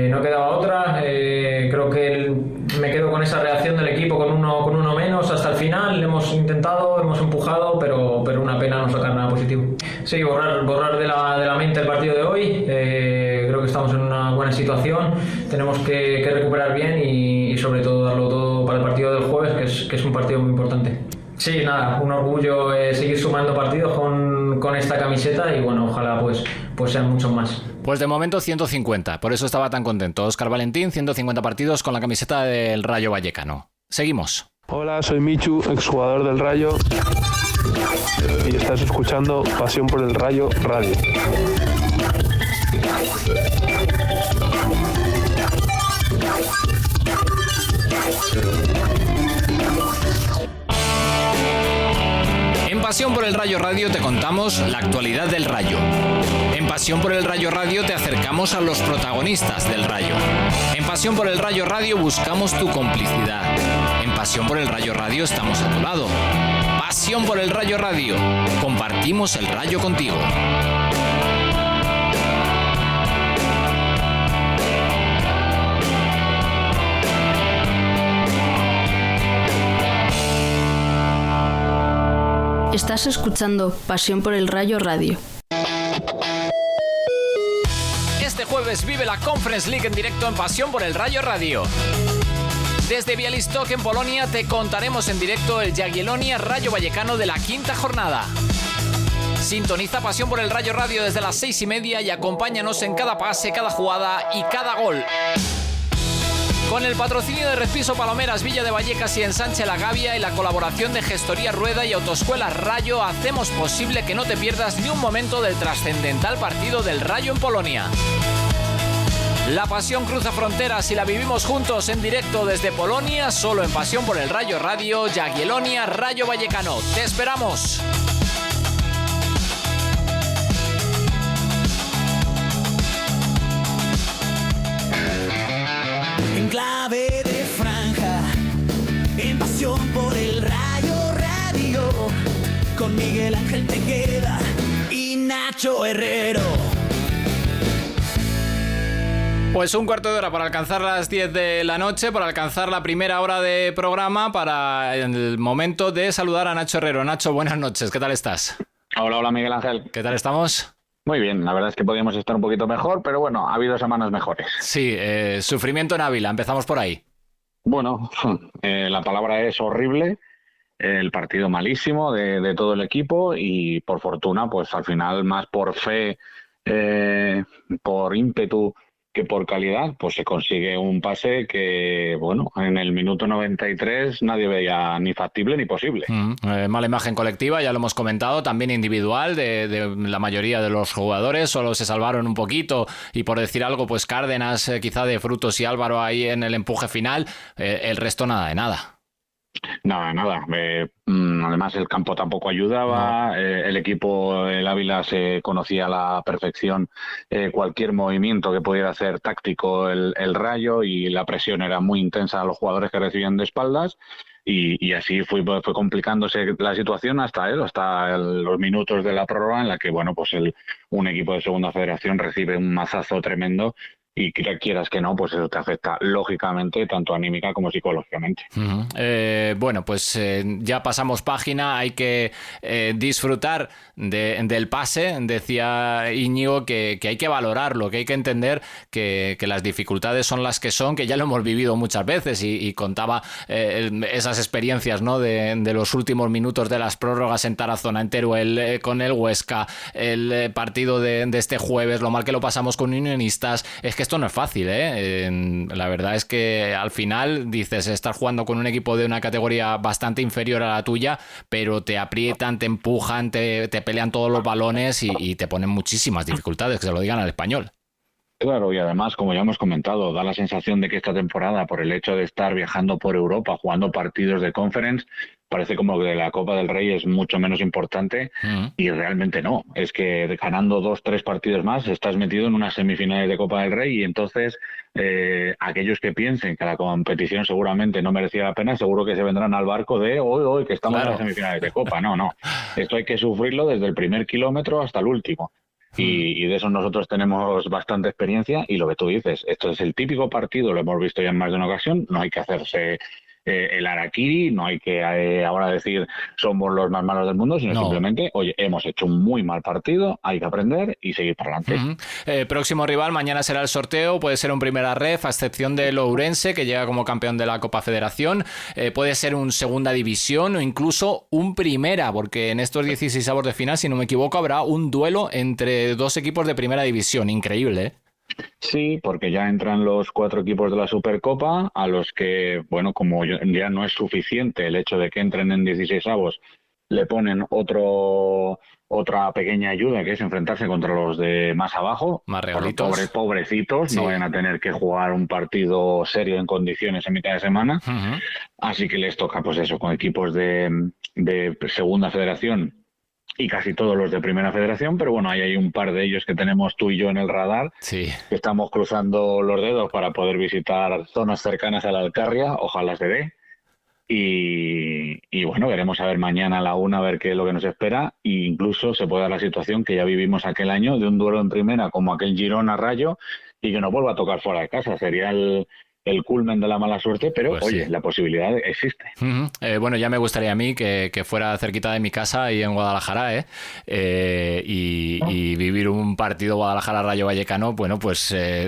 no quedaba otra. Creo que me quedo con esa reacción del equipo con uno menos hasta el final. Hemos intentado, hemos empujado, pero una pena no sacar nada positivo. Sí, borrar de la mente el partido de hoy. Creo que estamos en una buena situación. Tenemos que recuperar bien y sobre todo darlo todo para el partido del jueves, que es un partido muy importante. Sí, nada, un orgullo seguir sumando partidos con esta camiseta y bueno, ojalá pues sean muchos más. Pues de momento 150, por eso estaba tan contento. Óscar Valentín, 150 partidos con la camiseta del Rayo Vallecano. Seguimos. Hola, soy Michu, exjugador del Rayo y estás escuchando Pasión por el Rayo Radio. En Pasión por el Rayo Rayo Radio te contamos la actualidad del Rayo. En Pasión por el Rayo Radio te acercamos a los protagonistas del Rayo. En Pasión por el Rayo Radio buscamos tu complicidad. En Pasión por el Rayo Radio estamos a tu lado. Pasión por el Rayo Radio. Compartimos el Rayo contigo. Estás escuchando Pasión por el Rayo Radio. Este jueves vive la Conference League en directo en Pasión por el Rayo Radio. Desde Białystok en Polonia te contaremos en directo el Jagiellonia Rayo Vallecano de la quinta jornada. Sintoniza Pasión por el Rayo Radio desde las 6:30 y acompáñanos en cada pase, cada jugada y cada gol. Con el patrocinio de Respiso Palomeras, Villa de Vallecas y Ensanche La Gavia y la colaboración de Gestoría Rueda y Autoescuela Rayo, hacemos posible que no te pierdas ni un momento del trascendental partido del Rayo en Polonia. La pasión cruza fronteras y la vivimos juntos en directo desde Polonia, solo en Pasión por el Rayo Radio, Jagiellonia Rayo Vallecano. ¡Te esperamos! En clave de franja, en Pasión por el Rayo Radio, con Miguel Ángel Tejeda y Nacho Herrero. Pues un cuarto de hora para alcanzar las 10 de la noche, para alcanzar la primera hora de programa, para el momento de saludar a Nacho Herrero. Nacho, buenas noches, ¿qué tal estás? Hola Miguel Ángel. ¿Qué tal estamos? Muy bien, la verdad es que podíamos estar un poquito mejor, pero bueno, ha habido semanas mejores. Sí, sufrimiento en Ávila, empezamos por ahí. Bueno, la palabra es horrible, el partido malísimo de todo el equipo y por fortuna, pues al final más por fe, por ímpetu que por calidad, pues se consigue un pase que, bueno, en el minuto 93 nadie veía ni factible ni posible. Mala imagen colectiva, ya lo hemos comentado, también individual de la mayoría de los jugadores, solo se salvaron un poquito y por decir algo, pues Cárdenas, quizá de Frutos y Álvaro ahí en el empuje final, el resto nada de nada. Nada. Además el campo tampoco ayudaba, el equipo, el Ávila se conocía a la perfección cualquier movimiento que pudiera hacer táctico el Rayo y la presión era muy intensa a los jugadores que recibían de espaldas y así fue complicándose la situación hasta los minutos de la prórroga en la que bueno pues un equipo de segunda federación recibe un mazazo tremendo. Y quieras que no, pues eso te afecta lógicamente, tanto anímica como psicológicamente. Bueno, pues ya pasamos página, hay que disfrutar del pase. Decía Íñigo que hay que valorarlo, que hay que entender que las dificultades son las que son, que ya lo hemos vivido muchas veces y contaba esas experiencias, ¿no? de los últimos minutos de las prórrogas en Tarazona, en Teruel, con el Huesca, el partido de este jueves, lo mal que lo pasamos con Unionistas. Es que esto no es fácil, la verdad es que al final dices, estás jugando con un equipo de una categoría bastante inferior a la tuya, pero te aprietan, te empujan, te pelean todos los balones y te ponen muchísimas dificultades, que se lo digan al español. Claro, y además, como ya hemos comentado, da la sensación de que esta temporada, por el hecho de estar viajando por Europa, jugando partidos de Conference, parece como que la Copa del Rey es mucho menos importante y realmente no. Es que ganando 2-3 partidos más estás metido en unas semifinales de Copa del Rey y entonces aquellos que piensen que la competición seguramente no merecía la pena, seguro que se vendrán al barco de hoy que estamos en las semifinales de Copa. No. Esto hay que sufrirlo desde el primer kilómetro hasta el último. Y de eso nosotros tenemos bastante experiencia y lo que tú dices, esto es el típico partido, lo hemos visto ya en más de una ocasión, no hay que hacerse el harakiri, no hay que ahora decir somos los más malos del mundo, sino simplemente, oye, hemos hecho un muy mal partido, hay que aprender y seguir para adelante. Próximo rival, mañana será el sorteo, puede ser un primera ref, a excepción de Ourense, que llega como campeón de la Copa Federación, puede ser un segunda división o incluso un primera, porque en estos 16avos de final, si no me equivoco, habrá un duelo entre dos equipos de primera división, increíble, ¿eh? Sí, porque ya entran los 4 equipos de la Supercopa, a los que, bueno, como ya no es suficiente el hecho de que entren en 16avos, le ponen otra pequeña ayuda, que es enfrentarse contra los de más abajo. Más regalitos. Pobrecitos, sí. No vayan a tener que jugar un partido serio en condiciones en mitad de semana. Así que les toca, pues eso, con equipos de segunda federación, y casi todos los de Primera Federación, pero bueno, ahí hay un par de ellos que tenemos tú y yo en el radar, sí, que estamos cruzando los dedos para poder visitar zonas cercanas a la Alcarria, ojalá se dé. Y bueno, veremos a ver mañana a la 1 a ver qué es lo que nos espera, e incluso se puede dar la situación que ya vivimos aquel año de un duelo en primera como aquel Girona-Rayo y que nos vuelva a tocar fuera de casa. Sería el culmen de la mala suerte, pero pues oye, sí, la posibilidad existe. Bueno, ya me gustaría a mí que fuera cerquita de mi casa y en Guadalajara, y vivir un partido Guadalajara-Rayo Vallecano, bueno, pues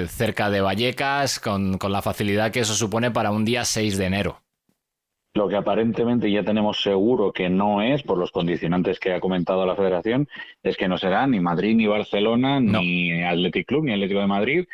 cerca de Vallecas, con la facilidad que eso supone para un día 6 de enero. Lo que aparentemente ya tenemos seguro que no es, por los condicionantes que ha comentado la Federación, es que no será ni Madrid ni Barcelona, no, ni Athletic Club ni Atlético de Madrid,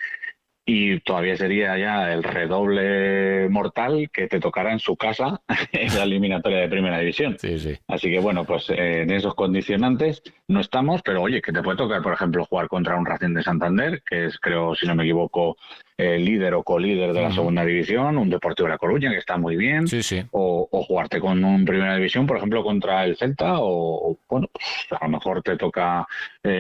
y todavía sería ya el redoble mortal que te tocará en su casa en la eliminatoria de Primera División. Sí, sí. Así que bueno, pues en esos condicionantes no estamos, pero oye, que te puede tocar, por ejemplo, jugar contra un Racing de Santander, que es, creo, si no me equivoco, líder o colíder de la Segunda División, un Deportivo de La Coruña, que está muy bien, sí, sí, o jugarte con un Primera División, por ejemplo, contra el Celta, o bueno, pues a lo mejor te toca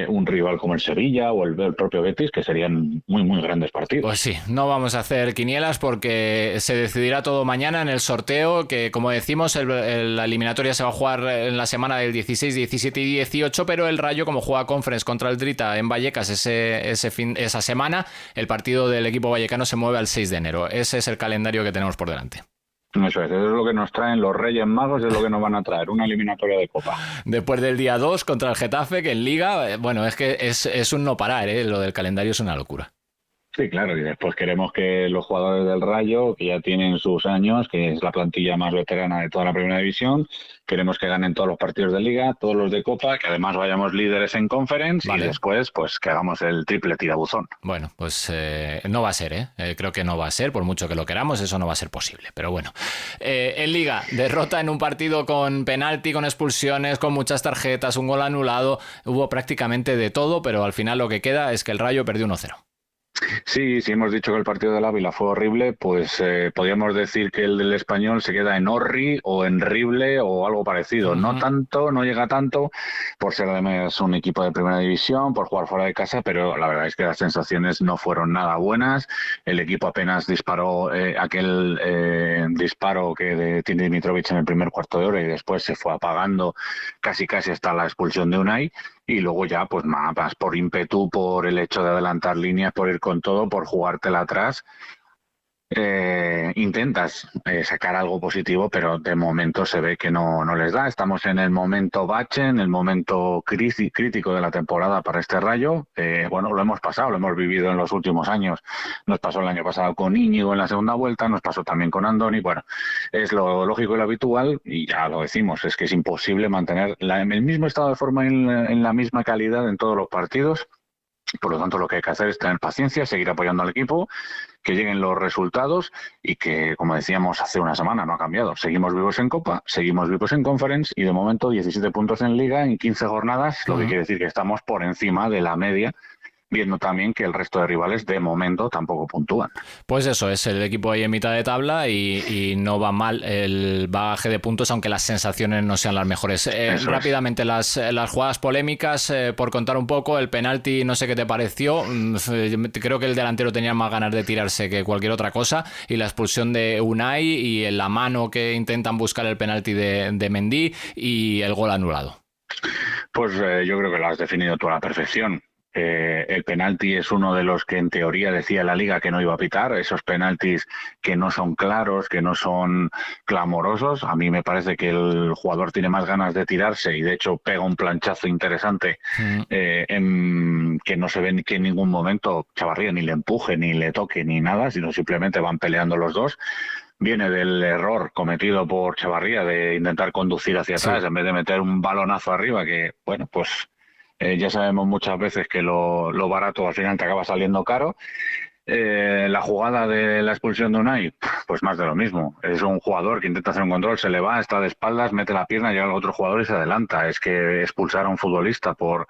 un rival como el Sevilla o el propio Betis, que serían muy, muy grandes partidos. Pues sí, no vamos a hacer quinielas porque se decidirá todo mañana en el sorteo, que como decimos, la eliminatoria se va a jugar en la semana del 16, 17 y 18, pero el Rayo, como juega Conference contra el Drita en Vallecas esa semana, el partido del equipo vallecano se mueve al 6 de enero. Ese es el calendario que tenemos por delante. Eso es lo que nos traen los Reyes Magos, es lo que nos van a traer, una eliminatoria de Copa. Después del día 2 contra el Getafe, que en Liga, bueno, es que es un no parar, lo del calendario es una locura. Sí, claro, y después queremos que los jugadores del Rayo, que ya tienen sus años, que es la plantilla más veterana de toda la Primera División, queremos que ganen todos los partidos de Liga, todos los de Copa, que además vayamos líderes en Conference, vale, y después pues que hagamos el triple tirabuzón. Bueno, pues no va a ser, creo que no va a ser, por mucho que lo queramos, eso no va a ser posible, pero bueno. En Liga, derrota en un partido con penalti, con expulsiones, con muchas tarjetas, un gol anulado, hubo prácticamente de todo, pero al final lo que queda es que el Rayo perdió 1-0. Sí, si hemos dicho que el partido del Ávila fue horrible, pues podríamos decir que el del Español se queda en horri o en rible o algo parecido. No tanto, no llega tanto, por ser además un equipo de Primera División, por jugar fuera de casa, pero la verdad es que las sensaciones no fueron nada buenas. El equipo apenas disparó aquel disparo que de Tini Dimitrovic en el primer cuarto de hora y después se fue apagando casi hasta la expulsión de Unai. Y luego ya, pues más por ímpetu, por el hecho de adelantar líneas, por ir con todo, por jugártela atrás, intentas sacar algo positivo, pero de momento se ve que no les da. Estamos en el momento bache, en el momento crítico de la temporada para este Rayo. Bueno, lo hemos pasado, lo hemos vivido en los últimos años. Nos pasó el año pasado con Íñigo en la segunda vuelta, nos pasó también con Andoni. Bueno, es lo lógico y lo habitual, y ya lo decimos, es que es imposible mantener el mismo estado de forma en la misma calidad en todos los partidos. Por lo tanto, lo que hay que hacer es tener paciencia, seguir apoyando al equipo, que lleguen los resultados y que, como decíamos hace una semana, no ha cambiado. Seguimos vivos en Copa, seguimos vivos en Conference y de momento 17 puntos en Liga en 15 jornadas, lo que quiere decir que estamos por encima de la media, viendo también que el resto de rivales de momento tampoco puntúan. Pues eso, es el equipo ahí en mitad de tabla y no va mal el bagaje de puntos, aunque las sensaciones no sean las mejores. Rápidamente, las jugadas polémicas, por contar un poco, el penalti, no sé qué te pareció, creo que el delantero tenía más ganas de tirarse que cualquier otra cosa, y la expulsión de Unai y la mano que intentan buscar el penalti de Mendy y el gol anulado. Pues yo creo que lo has definido tú a la perfección. El penalti es uno de los que en teoría decía la Liga que no iba a pitar, esos penaltis que no son claros, que no son clamorosos. A mí me parece que el jugador tiene más ganas de tirarse y de hecho pega un planchazo interesante que no se ve que en ningún momento Chavarría ni le empuje, ni le toque, ni nada, sino simplemente van peleando los dos. Viene del error cometido por Chavarría de intentar conducir hacia atrás en vez de meter un balonazo arriba, que bueno, pues ya sabemos muchas veces que lo barato al final te acaba saliendo caro. La jugada de la expulsión de Unai, pues más de lo mismo. Es un jugador que intenta hacer un control, se le va, está de espaldas, mete la pierna, llega el otro jugador y se adelanta. Es que expulsar a un futbolista por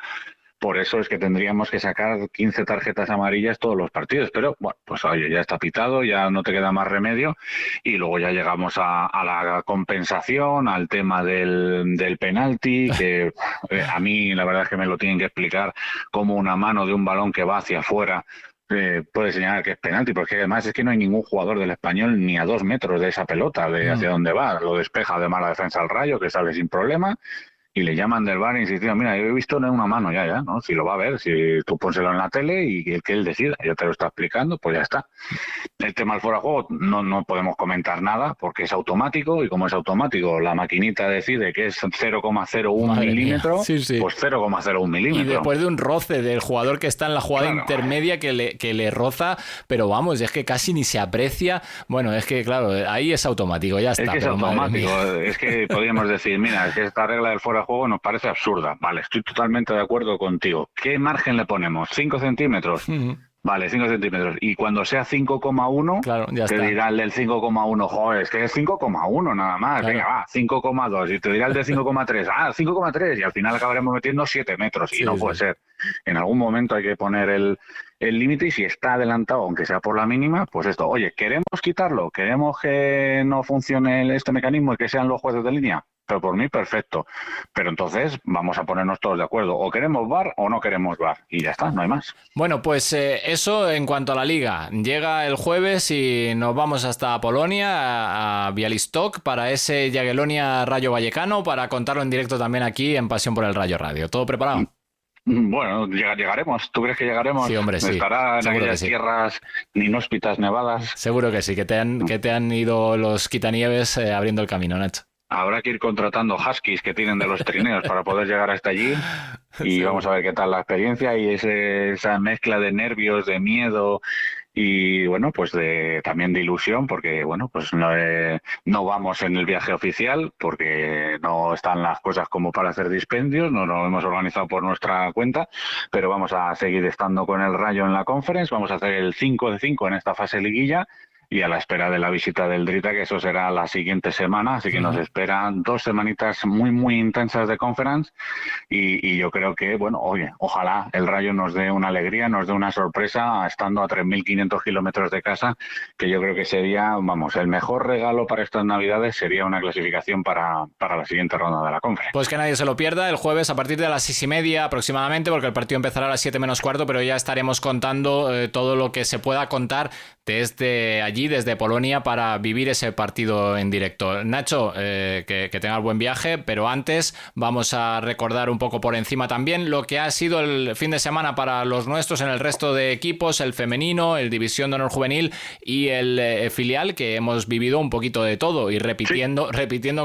por eso es que tendríamos que sacar 15 tarjetas amarillas todos los partidos. Pero bueno, pues oye, ya está pitado, ya no te queda más remedio. Y luego ya llegamos a la compensación, al tema del penalti, que a mí la verdad es que me lo tienen que explicar como una mano de un balón que va hacia afuera puede señalar que es penalti, porque además es que no hay ningún jugador del Español ni a 2 metros de esa pelota, de hacia dónde va. Lo despeja además la defensa al Rayo, que sale sin problema. Y le llaman del VAR insistiendo, mira, yo he visto una mano ya, ¿no? Si lo va a ver, si tú pónselo en la tele y que él decida, yo te lo está explicando, pues ya está. El tema del fuera de juego no podemos comentar nada porque es automático y como es automático, la maquinita decide que es 0,01 milímetro, pues 0,01 milímetro. Y después de un roce del jugador que está en la jugada intermedia que le roza, pero vamos, es que casi ni se aprecia. Bueno, es que claro, ahí es automático, ya está. Es que es automático, es que podríamos decir, mira, es que esta regla del fuera de juego nos parece absurda. Vale, estoy totalmente de acuerdo contigo. ¿Qué margen le ponemos? ¿5 centímetros? Vale, 5 centímetros. Y cuando sea 5,1, claro, ya te dirá el del 5,1, joder, es que es 5,1 nada más. Claro. Venga, va, 5,2. Y te dirá el de 5,3, 5,3. Y al final acabaremos metiendo 7 metros. Y no puede ser. En algún momento hay que poner el límite y si está adelantado, aunque sea por la mínima, pues esto, oye, ¿queremos quitarlo? ¿Queremos que no funcione este mecanismo y que sean los jueces de línea? Pero por mí, perfecto. Pero entonces vamos a ponernos todos de acuerdo. O queremos VAR o no queremos VAR. Y ya está, no hay más. Bueno, pues eso en cuanto a la Liga. Llega el jueves y nos vamos hasta Polonia, a Białystok, para ese Jagiellonia Rayo Vallecano, para contarlo en directo también aquí en Pasión por el Rayo Radio. ¿Todo preparado? Bueno, llegaremos. ¿Tú crees que llegaremos? Sí, hombre, sí. Estará en aquellas tierras inhóspitas, nevadas. Seguro que sí, que te han ido los quitanieves abriendo el camino, Nacho. Habrá que ir contratando huskies que tienen de los trineos para poder llegar hasta allí y vamos a ver qué tal la experiencia y esa mezcla de nervios, de miedo y bueno, pues también de ilusión porque bueno, pues no vamos en el viaje oficial porque no están las cosas como para hacer dispendios, no lo hemos organizado por nuestra cuenta, pero vamos a seguir estando con el Rayo en la Conference, vamos a hacer el 5 de 5 en esta fase liguilla. Y a la espera de la visita del Drita, que eso será la siguiente semana, así que nos esperan 2 semanitas muy, muy intensas de Conference y yo creo que, bueno, oye, ojalá el Rayo nos dé una alegría, nos dé una sorpresa, estando a 3.500 kilómetros de casa, que yo creo que sería, vamos, el mejor regalo para estas Navidades sería una clasificación para la siguiente ronda de la Conference. Pues que nadie se lo pierda el jueves a partir de las 6:30 aproximadamente, porque el partido empezará a las 7 menos cuarto, pero ya estaremos contando todo lo que se pueda contar desde allí, desde Polonia, para vivir ese partido en directo. Nacho, que tengas buen viaje, pero antes vamos a recordar un poco por encima también lo que ha sido el fin de semana para los nuestros en el resto de equipos, el femenino, el División de Honor Juvenil y el filial, que hemos vivido un poquito de todo y repitiendo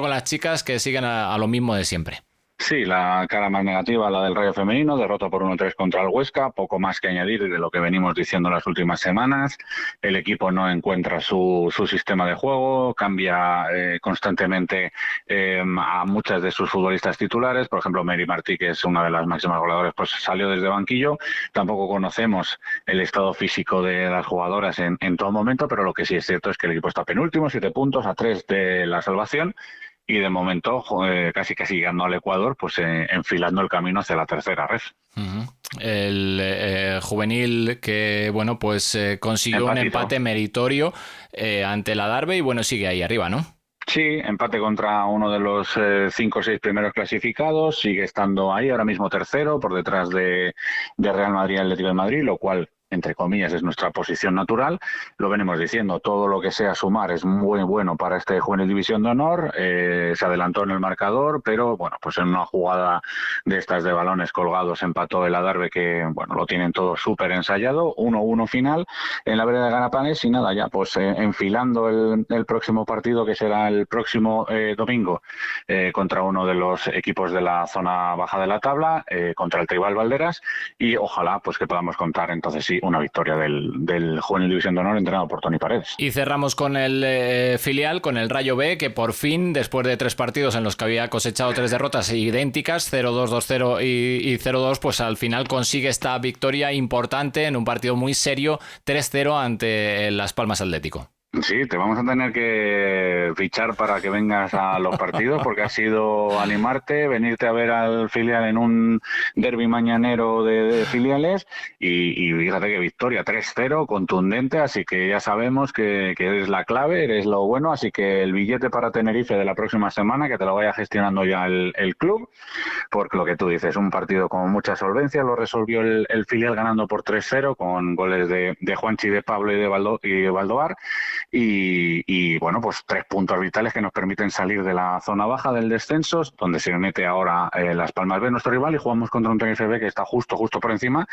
con las chicas que siguen a lo mismo de siempre. Sí, la cara más negativa, la del Rayo femenino, derrota por 1-3 contra el Huesca, poco más que añadir de lo que venimos diciendo las últimas semanas. El equipo no encuentra su sistema de juego, cambia constantemente a muchas de sus futbolistas titulares. Por ejemplo, Mary Martí, que es una de las máximas goleadoras, pues salió desde banquillo. Tampoco conocemos el estado físico de las jugadoras en todo momento, pero lo que sí es cierto es que el equipo está penúltimo, 7 puntos, a 3 de la salvación. Y de momento, casi llegando al Ecuador, pues enfilando el camino hacia la tercera red. El juvenil que, bueno, pues consiguió un empate meritorio ante la Darbe y, bueno, sigue ahí arriba, ¿no? Sí, empate contra uno de los 5 o 6 primeros clasificados, sigue estando ahí, ahora mismo tercero, por detrás de Real Madrid y Atlético de Madrid, lo cual, entre comillas, es nuestra posición natural. Lo venimos diciendo, todo lo que sea sumar es muy bueno para este Juvenil División de Honor. Se adelantó en el marcador, pero bueno, pues en una jugada de estas de balones colgados empató el Adarve, que bueno, lo tienen todo súper ensayado, 1-1 final en la vereda de Ganapanes y nada, ya pues enfilando el próximo partido, que será el próximo domingo, contra uno de los equipos de la zona baja de la tabla, contra el Tribal Valderas, y ojalá pues que podamos contar entonces sí una victoria del Juvenil División de Honor entrenado por Toni Paredes. Y cerramos con el filial, con el Rayo B, que por fin, después de 3 partidos en los que había cosechado 3 derrotas idénticas, 0-2, 2-0 y 0-2, pues al final consigue esta victoria importante en un partido muy serio, 3-0 ante Las Palmas Atlético. Sí, te vamos a tener que fichar para que vengas a los partidos porque ha sido animarte, venirte a ver al filial en un derbi mañanero de filiales y fíjate que victoria 3-0, contundente, así que ya sabemos que eres la clave, eres lo bueno, así que el billete para Tenerife de la próxima semana que te lo vaya gestionando ya el club, porque lo que tú dices, un partido con mucha solvencia, lo resolvió el filial ganando por 3-0 con goles de Juanchi, de Pablo y de Baldoar. Y bueno, pues 3 puntos vitales que nos permiten salir de la zona baja del descenso, donde se mete ahora Las Palmas B, nuestro rival, y jugamos contra un Tenerife B que está justo por encima.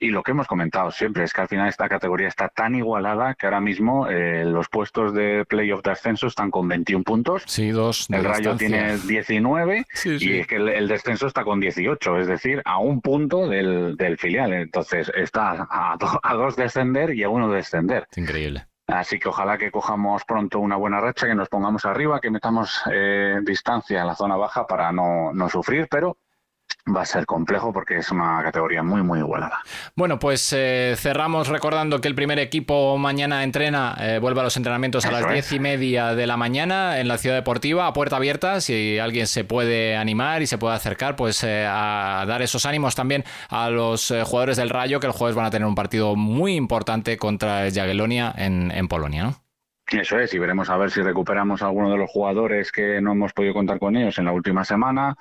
Y lo que hemos comentado siempre es que al final esta categoría está tan igualada que ahora mismo los puestos de playoff de ascenso están con 21 puntos. Sí, 2 de El Rayo distancia. tiene 19 y es que el descenso está con 18, es decir, a un punto del filial. Entonces está a 2 de ascender y a 1 de descender. Es increíble. Así que ojalá que cojamos pronto una buena racha, que nos pongamos arriba, que metamos distancia en la zona baja para no sufrir, pero va a ser complejo porque es una categoría muy, muy igualada. Bueno, pues cerramos recordando que el primer equipo mañana entrena, vuelve a los entrenamientos a las 10:30 de la mañana en la Ciudad Deportiva, a puerta abierta. Si alguien se puede animar y se puede acercar, pues a dar esos ánimos también a los jugadores del Rayo, que el jueves van a tener un partido muy importante contra el Jagiellonia en Polonia, ¿no? Eso es, y veremos a ver si recuperamos a alguno de los jugadores que no hemos podido contar con ellos en la última semana.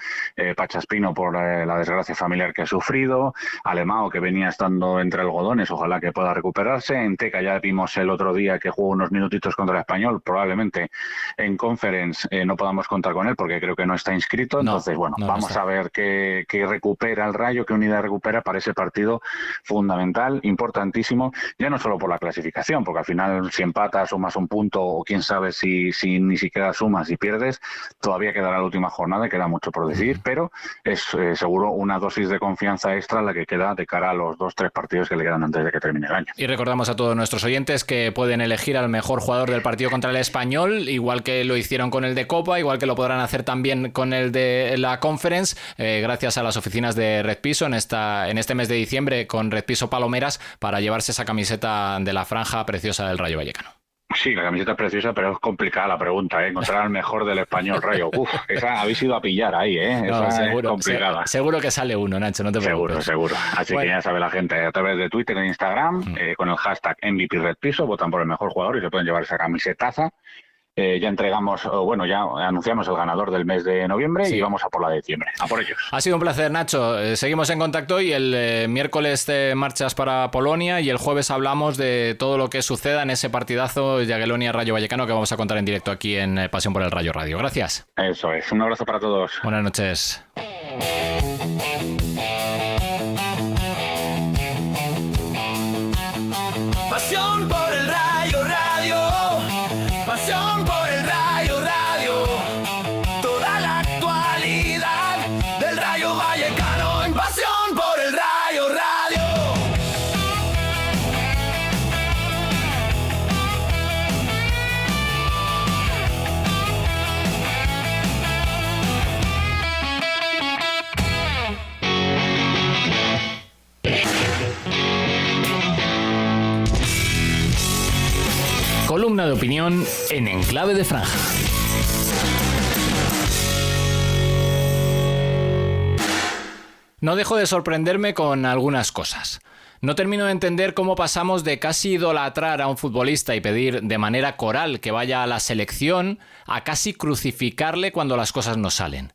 Pachaspino por la desgracia familiar que ha sufrido, Alemao que venía estando entre algodones, ojalá que pueda recuperarse. Enteca ya vimos el otro día que jugó unos minutitos contra el Español, probablemente en Conference no podamos contar con él porque creo que no está inscrito. Entonces, vamos a ver qué recupera el Rayo, qué unidad recupera para ese partido fundamental, importantísimo, ya no solo por la clasificación, porque al final si empatas sumas un punto o quién sabe si ni siquiera sumas y pierdes, todavía quedará la última jornada y queda mucho por decidir, pero es seguro una dosis de confianza extra la que queda de cara a los 2-3 partidos que le quedan antes de que termine el año. Y recordamos a todos nuestros oyentes que pueden elegir al mejor jugador del partido contra el Español, igual que lo hicieron con el de Copa, igual que lo podrán hacer también con el de la Conference, gracias a las oficinas de Red Piso en este mes de diciembre con Red Piso Palomeras, para llevarse esa camiseta de la franja preciosa del Rayo Vallecano. Sí, la camiseta es preciosa, pero es complicada la pregunta, encontrar al mejor del Español Rayo. Esa habéis ido a pillar ahí, No, esa seguro, es complicada. Seguro que sale uno, Nacho, no te preocupes. Seguro. Así que ya sabe la gente, a través de Twitter e Instagram, con el hashtag MVP Red Piso, votan por el mejor jugador y se pueden llevar esa camisetaza. Ya entregamos, ya anunciamos el ganador del mes de noviembre y vamos a por la de diciembre, a por ellos. Ha sido un placer, Nacho. Seguimos en contacto y el miércoles te marchas para Polonia y el jueves hablamos de todo lo que suceda en ese partidazo Jagiellonia-Rayo Vallecano que vamos a contar en directo aquí en Pasión por el Rayo Radio. Gracias. Eso es, un abrazo para todos. Buenas noches. Pasión por el Rayo Radio, pasión por el Rayo Radio, toda la actualidad del Rayo Vallecano en Pasión por el Rayo Radio. Columna de opinión en Enclave de Franja. No dejo de sorprenderme con algunas cosas. No termino de entender cómo pasamos de casi idolatrar a un futbolista y pedir de manera coral que vaya a la selección a casi crucificarle cuando las cosas no salen.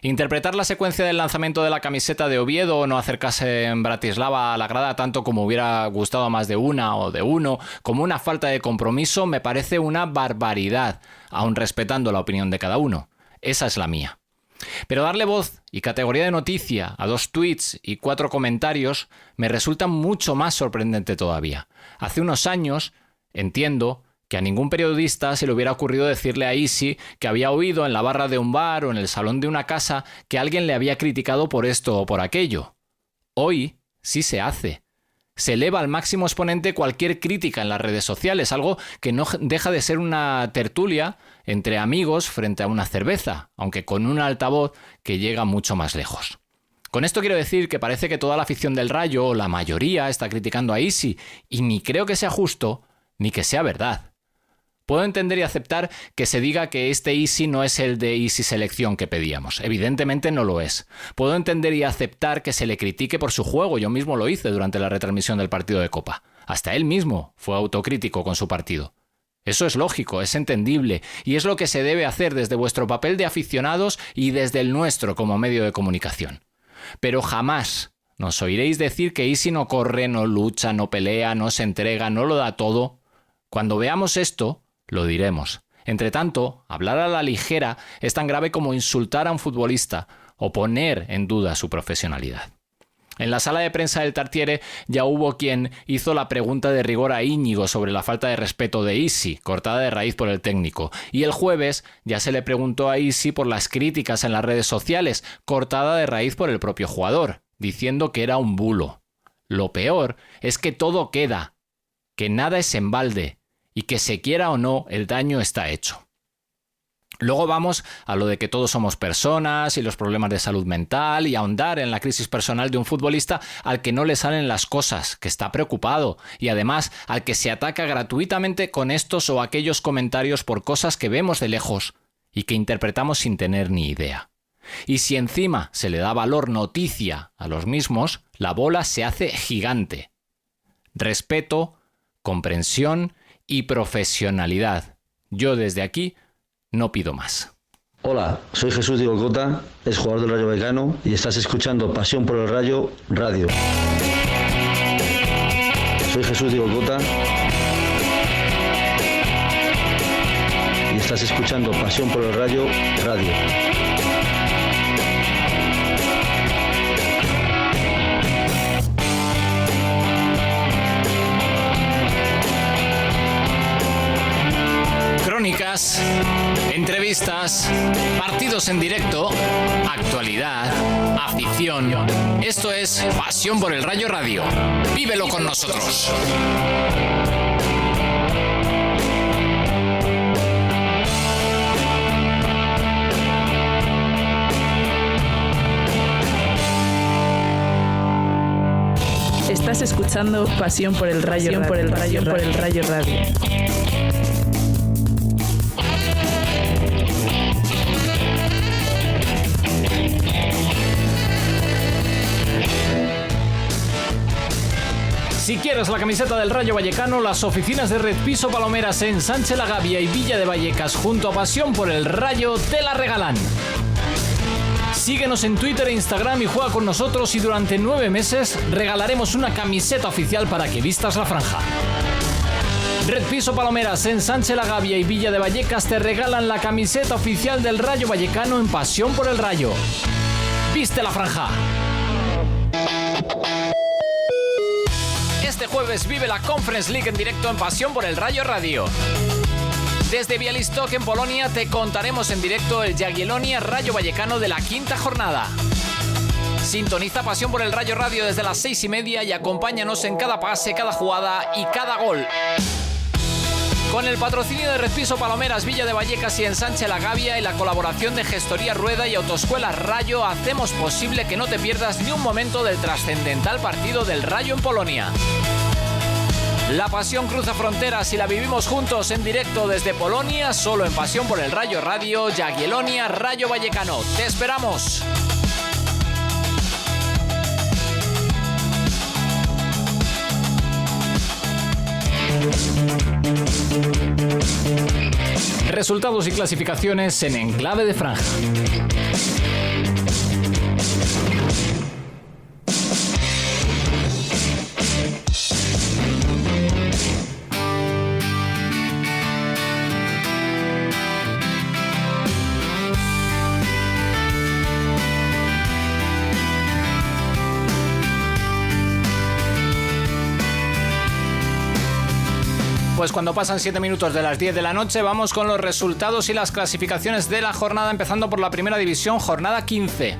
Interpretar la secuencia del lanzamiento de la camiseta de Oviedo o no acercarse en Bratislava a la grada tanto como hubiera gustado a más de una o de uno como una falta de compromiso me parece una barbaridad, aun respetando la opinión de cada uno. Esa es la mía. Pero darle voz y categoría de noticia a 2 tweets y 4 comentarios me resulta mucho más sorprendente todavía. Hace unos años, entiendo que a ningún periodista se le hubiera ocurrido decirle a Isi que había oído en la barra de un bar o en el salón de una casa que alguien le había criticado por esto o por aquello. Hoy sí se hace. Se eleva al máximo exponente cualquier crítica en las redes sociales, algo que no deja de ser una tertulia entre amigos frente a una cerveza, aunque con un altavoz que llega mucho más lejos. Con esto quiero decir que parece que toda la afición del Rayo, o la mayoría, está criticando a Isi, y ni creo que sea justo, ni que sea verdad. Puedo entender y aceptar que se diga que este Isi no es el de Isi Selección que pedíamos. Evidentemente no lo es. Puedo entender y aceptar que se le critique por su juego. Yo mismo lo hice durante la retransmisión del partido de Copa. Hasta él mismo fue autocrítico con su partido. Eso es lógico, es entendible y es lo que se debe hacer desde vuestro papel de aficionados y desde el nuestro como medio de comunicación. Pero jamás nos oiréis decir que Isi no corre, no lucha, no pelea, no se entrega, no lo da todo. Cuando veamos esto, lo diremos. Entre tanto, hablar a la ligera es tan grave como insultar a un futbolista o poner en duda su profesionalidad. En la sala de prensa del Tartiere ya hubo quien hizo la pregunta de rigor a Íñigo sobre la falta de respeto de Isi, cortada de raíz por el técnico. Y el jueves ya se le preguntó a Isi por las críticas en las redes sociales, cortada de raíz por el propio jugador, diciendo que era un bulo. Lo peor es que todo queda, que nada es en balde y que se quiera o no, el daño está hecho. Luego vamos a lo de que todos somos personas y los problemas de salud mental y ahondar en la crisis personal de un futbolista al que no le salen las cosas, que está preocupado y además al que se ataca gratuitamente con estos o aquellos comentarios por cosas que vemos de lejos y que interpretamos sin tener ni idea. Y si encima se le da valor noticia a los mismos, la bola se hace gigante. Respeto, comprensión y profesionalidad. Yo desde aquí no pido más. Hola, soy Jesús Diego Cota, es jugador del Rayo Vallecano y estás escuchando Pasión por el Rayo Radio. Soy Jesús Diego Cota y estás escuchando Pasión por el Rayo Radio. Crónicas, entrevistas, partidos en directo, actualidad, afición. Esto es Pasión por el Rayo Radio. Vívelo con nosotros. Estás escuchando Pasión por el Rayo Radio. Si quieres la camiseta del Rayo Vallecano, las oficinas de Red Piso Palomeras en Sánchez la Gavia y Villa de Vallecas junto a Pasión por el Rayo te la regalan. Síguenos en Twitter e Instagram y juega con nosotros y durante 9 meses regalaremos una camiseta oficial para que vistas la franja. Red Piso Palomeras en Sánchez la Gavia y Villa de Vallecas te regalan la camiseta oficial del Rayo Vallecano en Pasión por el Rayo. ¡Viste la franja! Este jueves vive la Conference League en directo en Pasión por el Rayo Radio. Desde Białystok en Polonia te contaremos en directo el Jagiellonia Rayo Vallecano de la 5ª jornada. Sintoniza Pasión por el Rayo Radio desde las 6:30 y acompáñanos en cada pase, cada jugada y cada gol. Con el patrocinio de Red Piso Palomeras, Villa de Vallecas y Ensanche La Gavia y la colaboración de Gestoría Rueda y Autoescuela Rayo, hacemos posible que no te pierdas ni un momento del trascendental partido del Rayo en Polonia. La pasión cruza fronteras y la vivimos juntos en directo desde Polonia, solo en Pasión por el Rayo Radio, Jagiellonia Rayo Vallecano. ¡Te esperamos! Resultados y clasificaciones en Enclave de Franja. Pues cuando pasan 7 minutos de las 10 de la noche vamos con los resultados y las clasificaciones de la jornada, empezando por la primera división, jornada 15.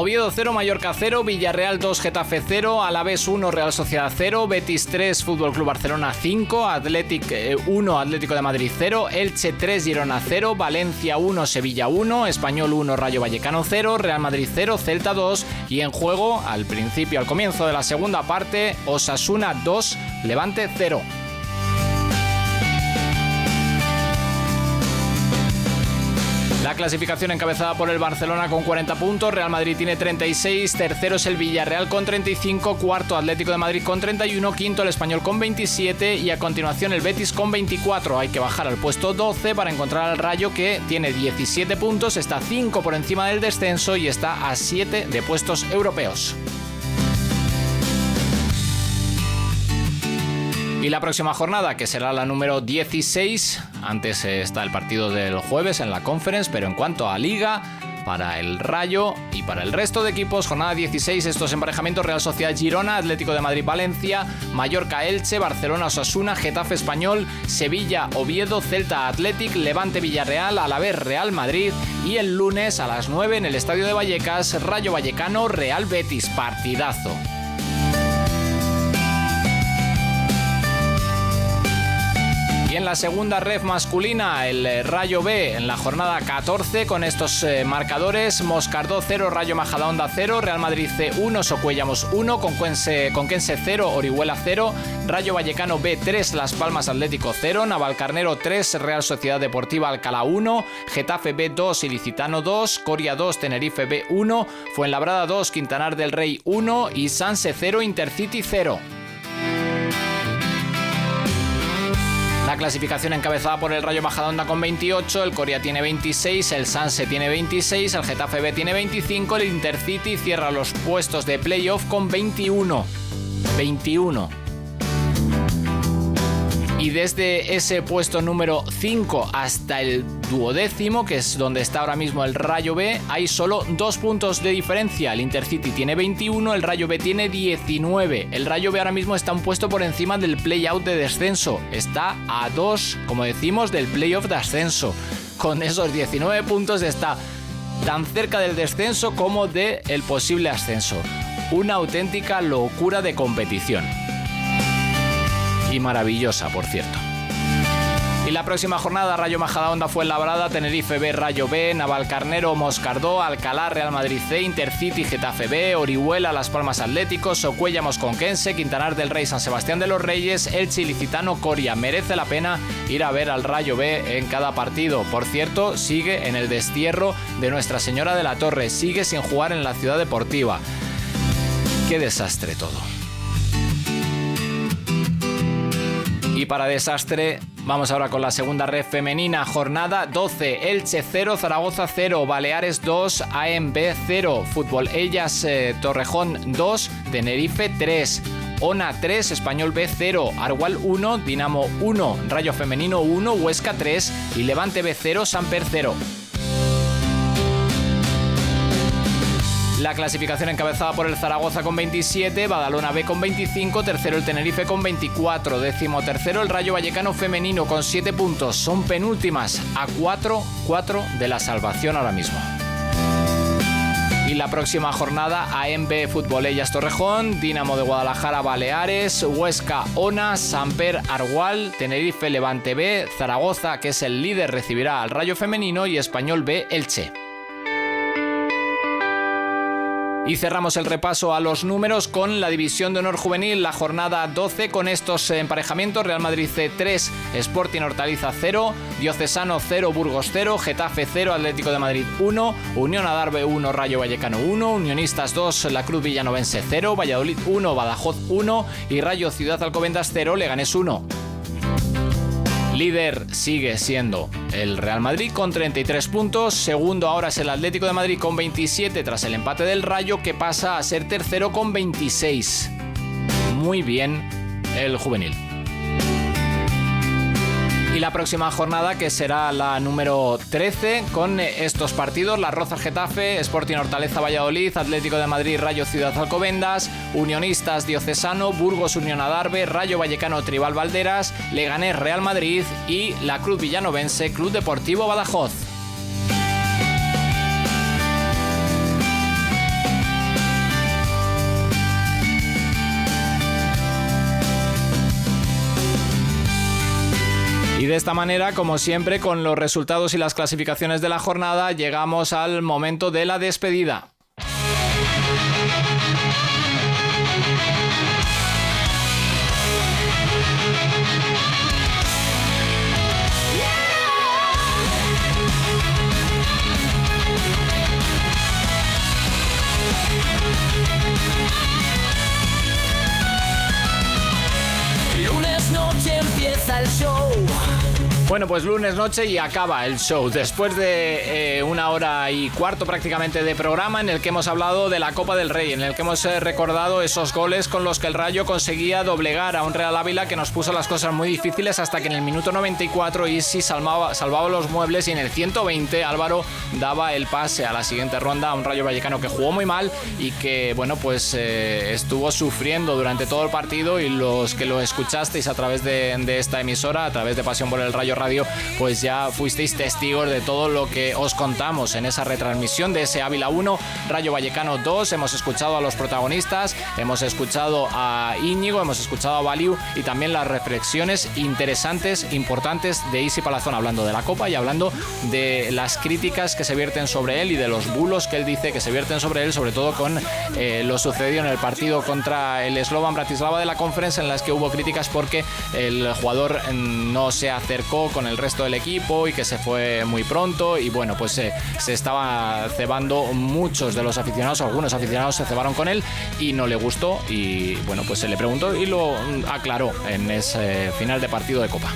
Oviedo 0, Mallorca 0, Villarreal 2, Getafe 0, Alavés 1, Real Sociedad 0, Betis 3, Fútbol Club Barcelona 5, Atlético 1, Atlético de Madrid 0, Elche 3, Girona 0, Valencia 1, Sevilla 1, Español 1, Rayo Vallecano 0, Real Madrid 0, Celta 2 y en juego, al comienzo de la segunda parte, Osasuna 2, Levante 0. La clasificación encabezada por el Barcelona con 40 puntos, Real Madrid tiene 36, tercero es el Villarreal con 35, cuarto Atlético de Madrid con 31, quinto el Español con 27 y a continuación el Betis con 24. Hay que bajar al puesto 12 para encontrar al Rayo, que tiene 17 puntos, está 5 por encima del descenso y está a 7 de puestos europeos. Y la próxima jornada, que será la número 16, antes está el partido del jueves en la Conference, pero en cuanto a Liga, para el Rayo y para el resto de equipos, jornada 16, estos emparejamientos: Real Sociedad Girona, Atlético de Madrid Valencia, Mallorca Elche, Barcelona Osasuna, Getafe Español, Sevilla Oviedo, Celta Athletic, Levante Villarreal, Alavés Real Madrid y el lunes a las 9 en el Estadio de Vallecas, Rayo Vallecano Real Betis, partidazo. Y en la segunda ref masculina, el Rayo B en la jornada 14 con estos marcadores: Moscardó 0, Rayo Majadahonda 0, Real Madrid C 1, Socuellamos 1, Conquense 0, Orihuela 0, Rayo Vallecano B 3, Las Palmas Atlético 0, Navalcarnero 3, Real Sociedad Deportiva Alcalá 1, Getafe B 2, Ilicitano 2, Coria 2, Tenerife B 1, Fuenlabrada 2, Quintanar del Rey 1 y Sanse 0, Intercity 0. La clasificación encabezada por el Rayo Majadahonda con 28, el Coria tiene 26, el Sanse tiene 26, el Getafe B tiene 25, el Intercity cierra los puestos de playoff con 21. Y desde ese puesto número 5 hasta el 12º, que es donde está ahora mismo el Rayo B, hay solo 2 puntos de diferencia. El Intercity tiene 21, el Rayo B tiene 19. El Rayo B ahora mismo está un puesto por encima del play-out de descenso. Está a 2, como decimos, del play-off de ascenso. Con esos 19 puntos está tan cerca del descenso como del posible ascenso. Una auténtica locura de competición. Y maravillosa, por cierto. Y la próxima jornada: Rayo Majadahonda Fuenlabrada, Tenerife B Rayo B, Navalcarnero Moscardó, Alcalá Real Madrid C, Intercity Getafe B, Orihuela Las Palmas Atlético, Socuellamos Conquense, Quintanar del Rey San Sebastián de los Reyes, Elche Ilicitano Coria. Merece la pena ir a ver al Rayo B en cada partido. Por cierto, sigue en el destierro de Nuestra Señora de la Torre, sigue sin jugar en la Ciudad Deportiva. Qué desastre todo. Y para desastre, vamos ahora con la segunda ref femenina. Jornada 12, Elche 0, Zaragoza 0, Baleares 2, AMB 0, Fútbol Ellas Torrejón 2, Tenerife 3, ONA 3, Español B 0, Argual 1, Dinamo 1, Rayo Femenino 1, Huesca 3 y Levante B 0, Samper 0. La clasificación encabezada por el Zaragoza con 27, Badalona B con 25, tercero el Tenerife con 24, décimo tercero el Rayo Vallecano femenino con 7 puntos. Son penúltimas, a 4 de la salvación ahora mismo. Y la próxima jornada: AMB Fútbol Ellas Torrejón, Dinamo de Guadalajara Baleares, Huesca ONA, Samper Argual, Tenerife Levante B, Zaragoza, que es el líder, recibirá al Rayo femenino y Español B Elche. Y cerramos el repaso a los números con la División de Honor Juvenil, la jornada 12, con estos emparejamientos: Real Madrid C 3, Sporting Hortaliza 0, Diocesano 0, Burgos 0, Getafe 0, Atlético de Madrid 1, Unión Adarve 1, Rayo Vallecano 1, Unionistas 2, La Cruz Villanovense 0, Valladolid 1, Badajoz 1 y Rayo Ciudad Alcobendas 0, Leganés 1. Líder sigue siendo el Real Madrid con 33 puntos, segundo ahora es el Atlético de Madrid con 27 tras el empate del Rayo, que pasa a ser tercero con 26. Muy bien el juvenil. Y la próxima jornada, que será la número 13, con estos partidos: Las Rozas Getafe, Sporting Hortaleza Valladolid, Atlético de Madrid Rayo Ciudad Alcobendas, Unionistas Diocesano, Burgos Unión Adarve, Rayo Vallecano Tribal Valderas, Leganés Real Madrid y La Cruz Villanovense Club Deportivo Badajoz. de esta manera, como siempre, con los resultados y las clasificaciones de la jornada, llegamos al momento de la despedida. Lunes noche empieza el show. Bueno, pues lunes noche y acaba el show. Después de 1 hora y cuarto prácticamente de programa, en el que hemos hablado de la Copa del Rey, en el que hemos recordado esos goles con los que el Rayo conseguía doblegar a un Real Ávila que nos puso las cosas muy difíciles, hasta que en el minuto 94 Isi salvaba los muebles, y en el 120 Álvaro daba el pase a la siguiente ronda a un Rayo Vallecano que jugó muy mal y que, bueno, pues estuvo sufriendo durante todo el partido, y los que lo escuchasteis a través de esta emisora, a través de Pasión por el Rayo Radio, pues ya fuisteis testigos de todo lo que os contamos en esa retransmisión de ese Ávila 1, Rayo Vallecano 2. Hemos escuchado a los protagonistas, hemos escuchado a Íñigo, hemos escuchado a Baliu, y también las reflexiones interesantes, importantes de Isi Palazón, hablando de la Copa y hablando de las críticas que se vierten sobre él y de los bulos que él dice que se vierten sobre él, sobre todo con lo sucedido en el partido contra el Slovan Bratislava de la Conference, en las que hubo críticas porque el jugador no se acercó con el resto del equipo y que se fue muy pronto, y bueno, pues se estaba cebando muchos de los aficionados, algunos aficionados se cebaron con él y no le gustó, y bueno, pues se le preguntó y lo aclaró en ese final de partido de Copa.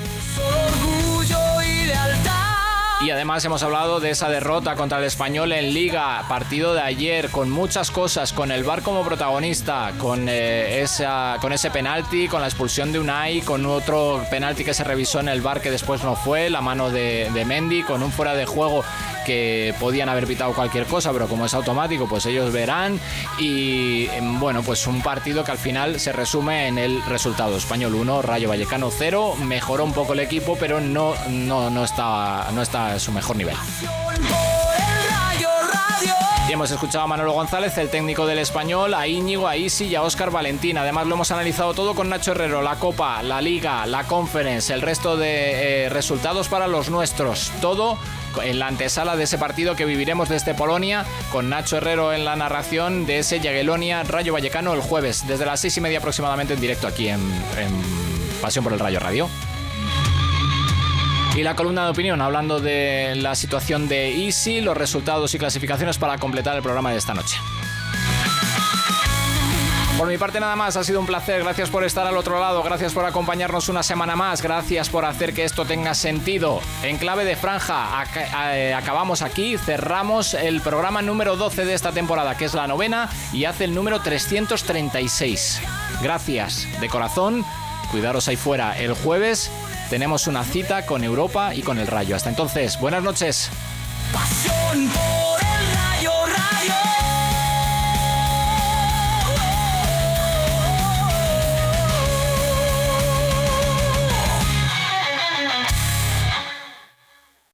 Y además hemos hablado de esa derrota contra el Español en Liga, partido de ayer, con muchas cosas, con el VAR como protagonista, con ese penalti, con la expulsión de Unai, con otro penalti que se revisó en el VAR que después no fue, la mano de Mendy, con un fuera de juego que podían haber pitado cualquier cosa, pero como es automático, pues ellos verán. Y bueno, pues un partido que al final se resume en el resultado: Español 1, Rayo Vallecano 0. Mejoró un poco el equipo, pero no está a su mejor nivel. Y hemos escuchado a Manolo González, el técnico del Español, a Íñigo, a Isi y a Óscar Valentín. Además lo hemos analizado todo con Nacho Herrero: la Copa, la Liga, la Conference, el resto de resultados para los nuestros. Todo en la antesala de ese partido que viviremos desde Polonia, con Nacho Herrero en la narración de ese Jagiellonia Rayo Vallecano el jueves, desde las 6:30 aproximadamente, en directo aquí en Pasión por el Rayo Radio. Y la columna de opinión, hablando de la situación de Isi, los resultados y clasificaciones para completar el programa de esta noche. Por mi parte nada más, ha sido un placer, gracias por estar al otro lado, gracias por acompañarnos una semana más, gracias por hacer que esto tenga sentido. En clave de franja, acabamos aquí, cerramos el programa número 12 de esta temporada, que es la 9ª, y hace el número 336. Gracias de corazón, cuidaros ahí fuera. El jueves tenemos una cita con Europa y con el Rayo. Hasta entonces, buenas noches. Pasión por